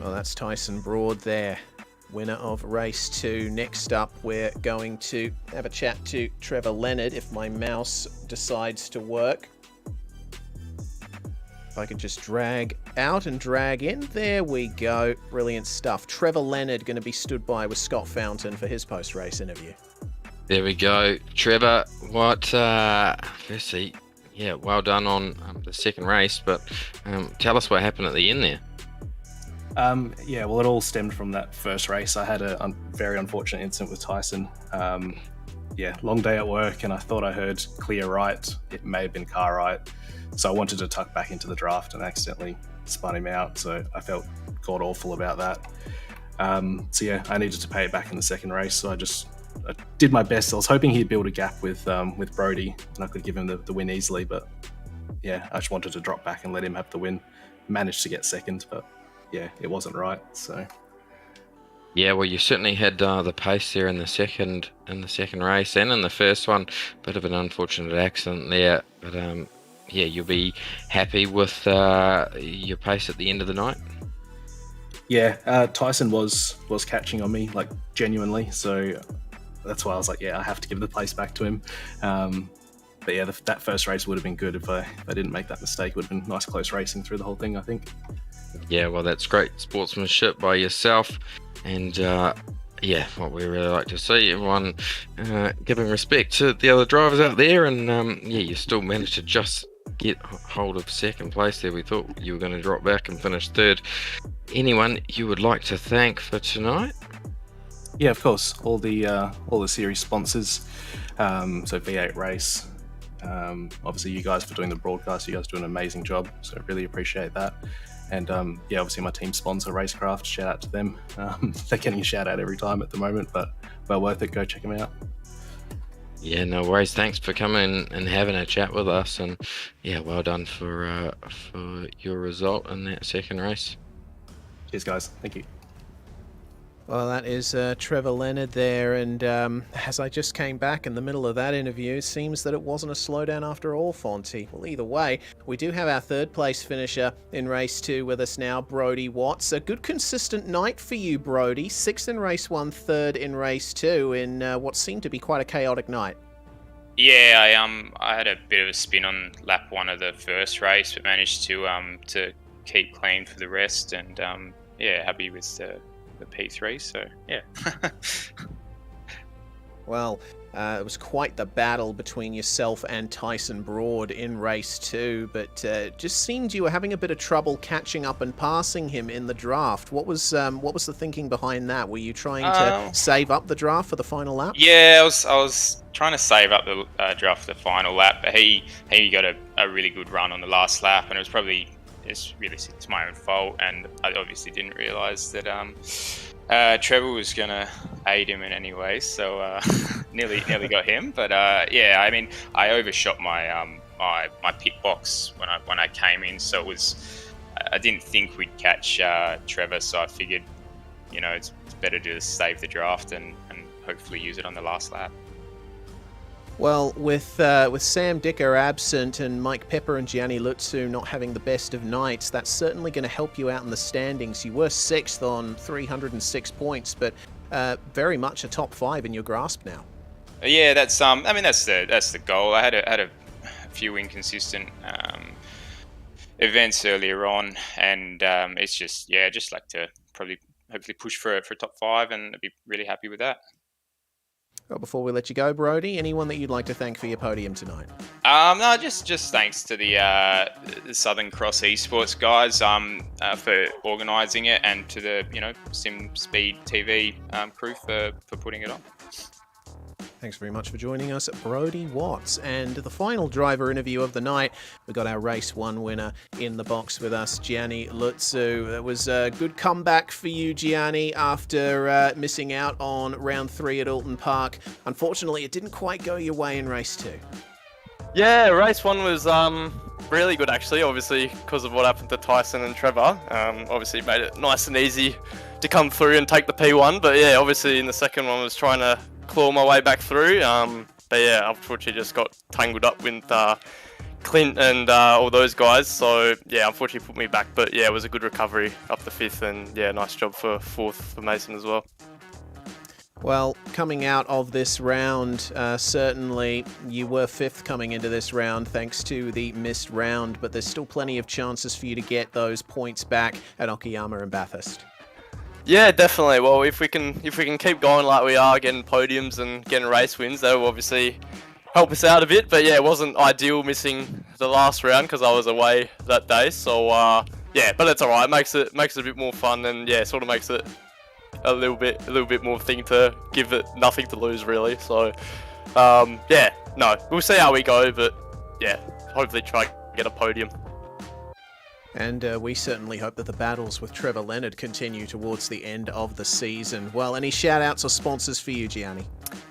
Well, that's Tyson Broad there. winner of race 2. Next up, we're going to have a chat to Trevor Leonard if my mouse decides to work. If I could just drag out and drag in. There we go. Brilliant stuff. Trevor Leonard going to be stood by with Scott Fountain for his post-race interview. There we go. Trevor, firstly, yeah, well done on the second race, but tell us what happened at the end there. Yeah, well, it all stemmed from that first race. I had a very unfortunate incident with Tyson. Yeah, long day at work, and I thought I heard clear right. It may have been car right. So I wanted to tuck back into the draft and accidentally spun him out. So I felt god awful about that. So yeah, I needed to pay it back in the second race. So I did my best. I was hoping he'd build a gap with Brody, and I could give him the win easily. But yeah, I just wanted to drop back and let him have the win. Managed to get second, but yeah, it wasn't right. So yeah, well, you certainly had the pace there in the second race and in the first one. Bit of an unfortunate accident there, but yeah, you'll be happy with your pace at the end of the night. Yeah, Tyson was catching on me, like, genuinely. So that's why I was like, yeah, I have to give the place back to him. But yeah, that first race would have been good if I didn't make that mistake. It would have been nice close racing through the whole thing, I think. Yeah, well, that's great sportsmanship by yourself. And yeah, what we really like to see, everyone giving respect to the other drivers out there. And yeah, you still managed to just get hold of second place there. We thought you were going to drop back and finish third. Anyone you would like to thank for tonight? Yeah, of course, all the series sponsors. So V8 Race, obviously you guys for doing the broadcast. You guys do an amazing job, so I really appreciate that. And yeah, obviously my team sponsor Racecraft, shout out to them. They're getting a shout out every time at the moment, but well worth it. Go check them out. Yeah, no worries. Thanks for coming and having a chat with us, and yeah, well done for your result in that second race. Cheers, guys. Thank you. Well, that is Trevor Leonard there, and as I just came back in the middle of that interview, it seems that it wasn't a slowdown after all, Fonty. Well, either way, we do have our third place finisher in race 2 with us now, Brody Watts. A good consistent night for you, Brody. 6th in race 1, 3rd in race 2, in what seemed to be quite a chaotic night. Yeah, I had a bit of a spin on lap 1 of the first race, but managed to keep clean for the rest, and yeah, happy with the P3, so yeah. Well, it was quite the battle between yourself and Tyson Broad in race 2, but it just seemed you were having a bit of trouble catching up and passing him in the draft. What was the thinking behind that? Were you trying to save up the draft for the final lap? Yeah, I was trying to save up the draft for the final lap, but he got a really good run on the last lap, and it's my own fault, and I obviously didn't realise that Trevor was going to aid him in any way, so nearly got him. But yeah, I mean, I overshot my my pit box when I came in, so I didn't think we'd catch Trevor, so I figured, you know, it's better to just save the draft and hopefully use it on the last lap. Well, with Sam Dicker absent and Mike Pepper and Gianni Lutsu not having the best of nights, that's certainly going to help you out in the standings. You were 6th on 306 points, but very much a top 5 in your grasp now. Yeah, that's I mean, that's the goal. I had a few inconsistent events earlier on, and it's just like to hopefully push for top 5, and I'd be really happy with that. Well, before we let you go, Brody, anyone that you'd like to thank for your podium tonight? No, just thanks to the Southern Cross eSports guys for organising it, and to the Sim Speed TV crew for putting it on. Thanks very much for joining us, Brody Watts. And the final driver interview of the night, we got our race 1 winner in the box with us, Gianni Lutsu. It was a good comeback for you, Gianni, after missing out on round 3 at Alton Park. Unfortunately, it didn't quite go your way in race 2. Yeah, race 1 was really good, actually, obviously, because of what happened to Tyson and Trevor. Obviously made it nice and easy to come through and take the P1, but yeah, obviously in the second one was trying to claw my way back through. But yeah, unfortunately just got tangled up with Clint and all those guys. So yeah, unfortunately put me back, but yeah, it was a good recovery up the 5th, and yeah, nice job for 4th for Mason as well. Well, coming out of this round, certainly you were 5th coming into this round thanks to the missed round, but there's still plenty of chances for you to get those points back at Okayama and Bathurst. Yeah, definitely. Well, if we can keep going like we are, getting podiums and getting race wins, that will obviously help us out a bit. But yeah, it wasn't ideal missing the last round because I was away that day. So yeah, but it's alright. It makes it a bit more fun, and yeah, sort of makes it a little bit more thing to give it, nothing to lose really. So yeah, no, we'll see how we go, but yeah, hopefully try to get a podium. And we certainly hope that the battles with Trevor Leonard continue towards the end of the season. Well, any shout outs or sponsors for you, Gianni?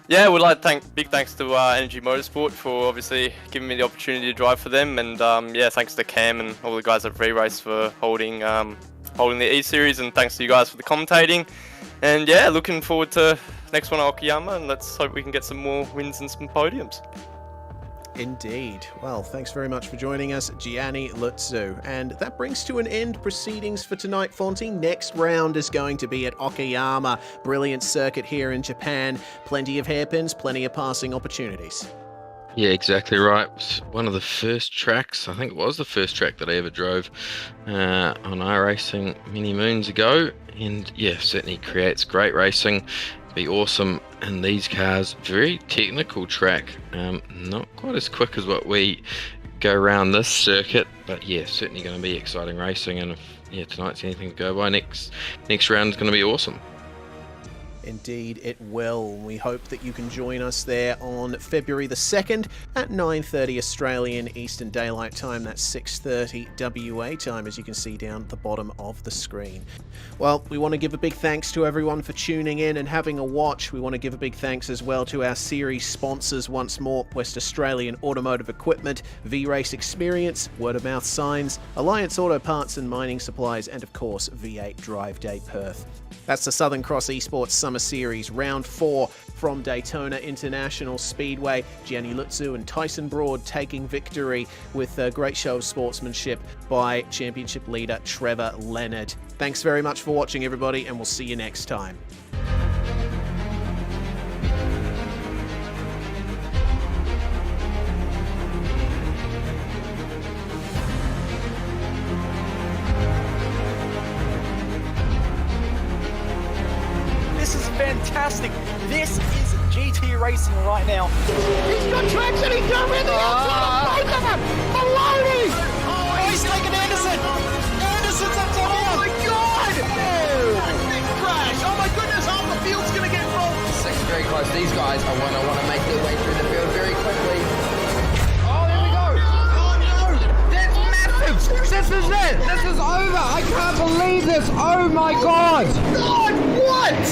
Yeah, we'd like to big thanks to Energy Motorsport for obviously giving me the opportunity to drive for them, and yeah, thanks to Cam and all the guys at V-Race for holding the E-Series, and thanks to you guys for the commentating. And yeah, looking forward to next one at Okayama, and let's hope we can get some more wins and some podiums. Indeed. Well, thanks very much for joining us, Gianni Lutzu. And that brings to an end proceedings for tonight, Fonty. Next round is going to be at Okayama. Brilliant circuit here in Japan. Plenty of hairpins, plenty of passing opportunities. Yeah, exactly right. One of the first tracks, I think it was the first track that I ever drove on iRacing many moons ago. And yeah, certainly creates great racing. Be awesome in these cars. Very technical track. Not quite as quick as what we go around this circuit, but yeah, certainly going to be exciting racing. And if yeah, tonight's anything to go by, next round is going to be awesome. Indeed, it will. We hope that you can join us there on February the 2nd at 9:30 Australian Eastern Daylight Time. That's 6:30 WA time, as you can see down at the bottom of the screen. Well, we want to give a big thanks to everyone for tuning in and having a watch. We want to give a big thanks as well to our series sponsors once more: West Australian Automotive Equipment, V-Race Experience, Word of Mouth Signs, Alliance Auto Parts and Mining Supplies, and of course V8 Drive Day Perth. That's the Southern Cross Esports Summer Series, Round 4 from Daytona International Speedway. Gianni Lutzu and Tyson Broad taking victory with a great show of sportsmanship by championship leader Trevor Leonard. Thanks very much for watching, everybody, and we'll see you next time. This is fantastic. This is GT racing right now. He's got traction, he's going in the outside, both of them! Maloney! Oh, he's taking Anderson. Anderson's up to Oh my god! Big crash! Oh my goodness, half the field's gonna get rolled! Six very close. These guys I want to make their way through the field very quickly. Oh, there we go. Oh no! That's massive. This is it. This is over. I can't believe this. Oh my god. God, what?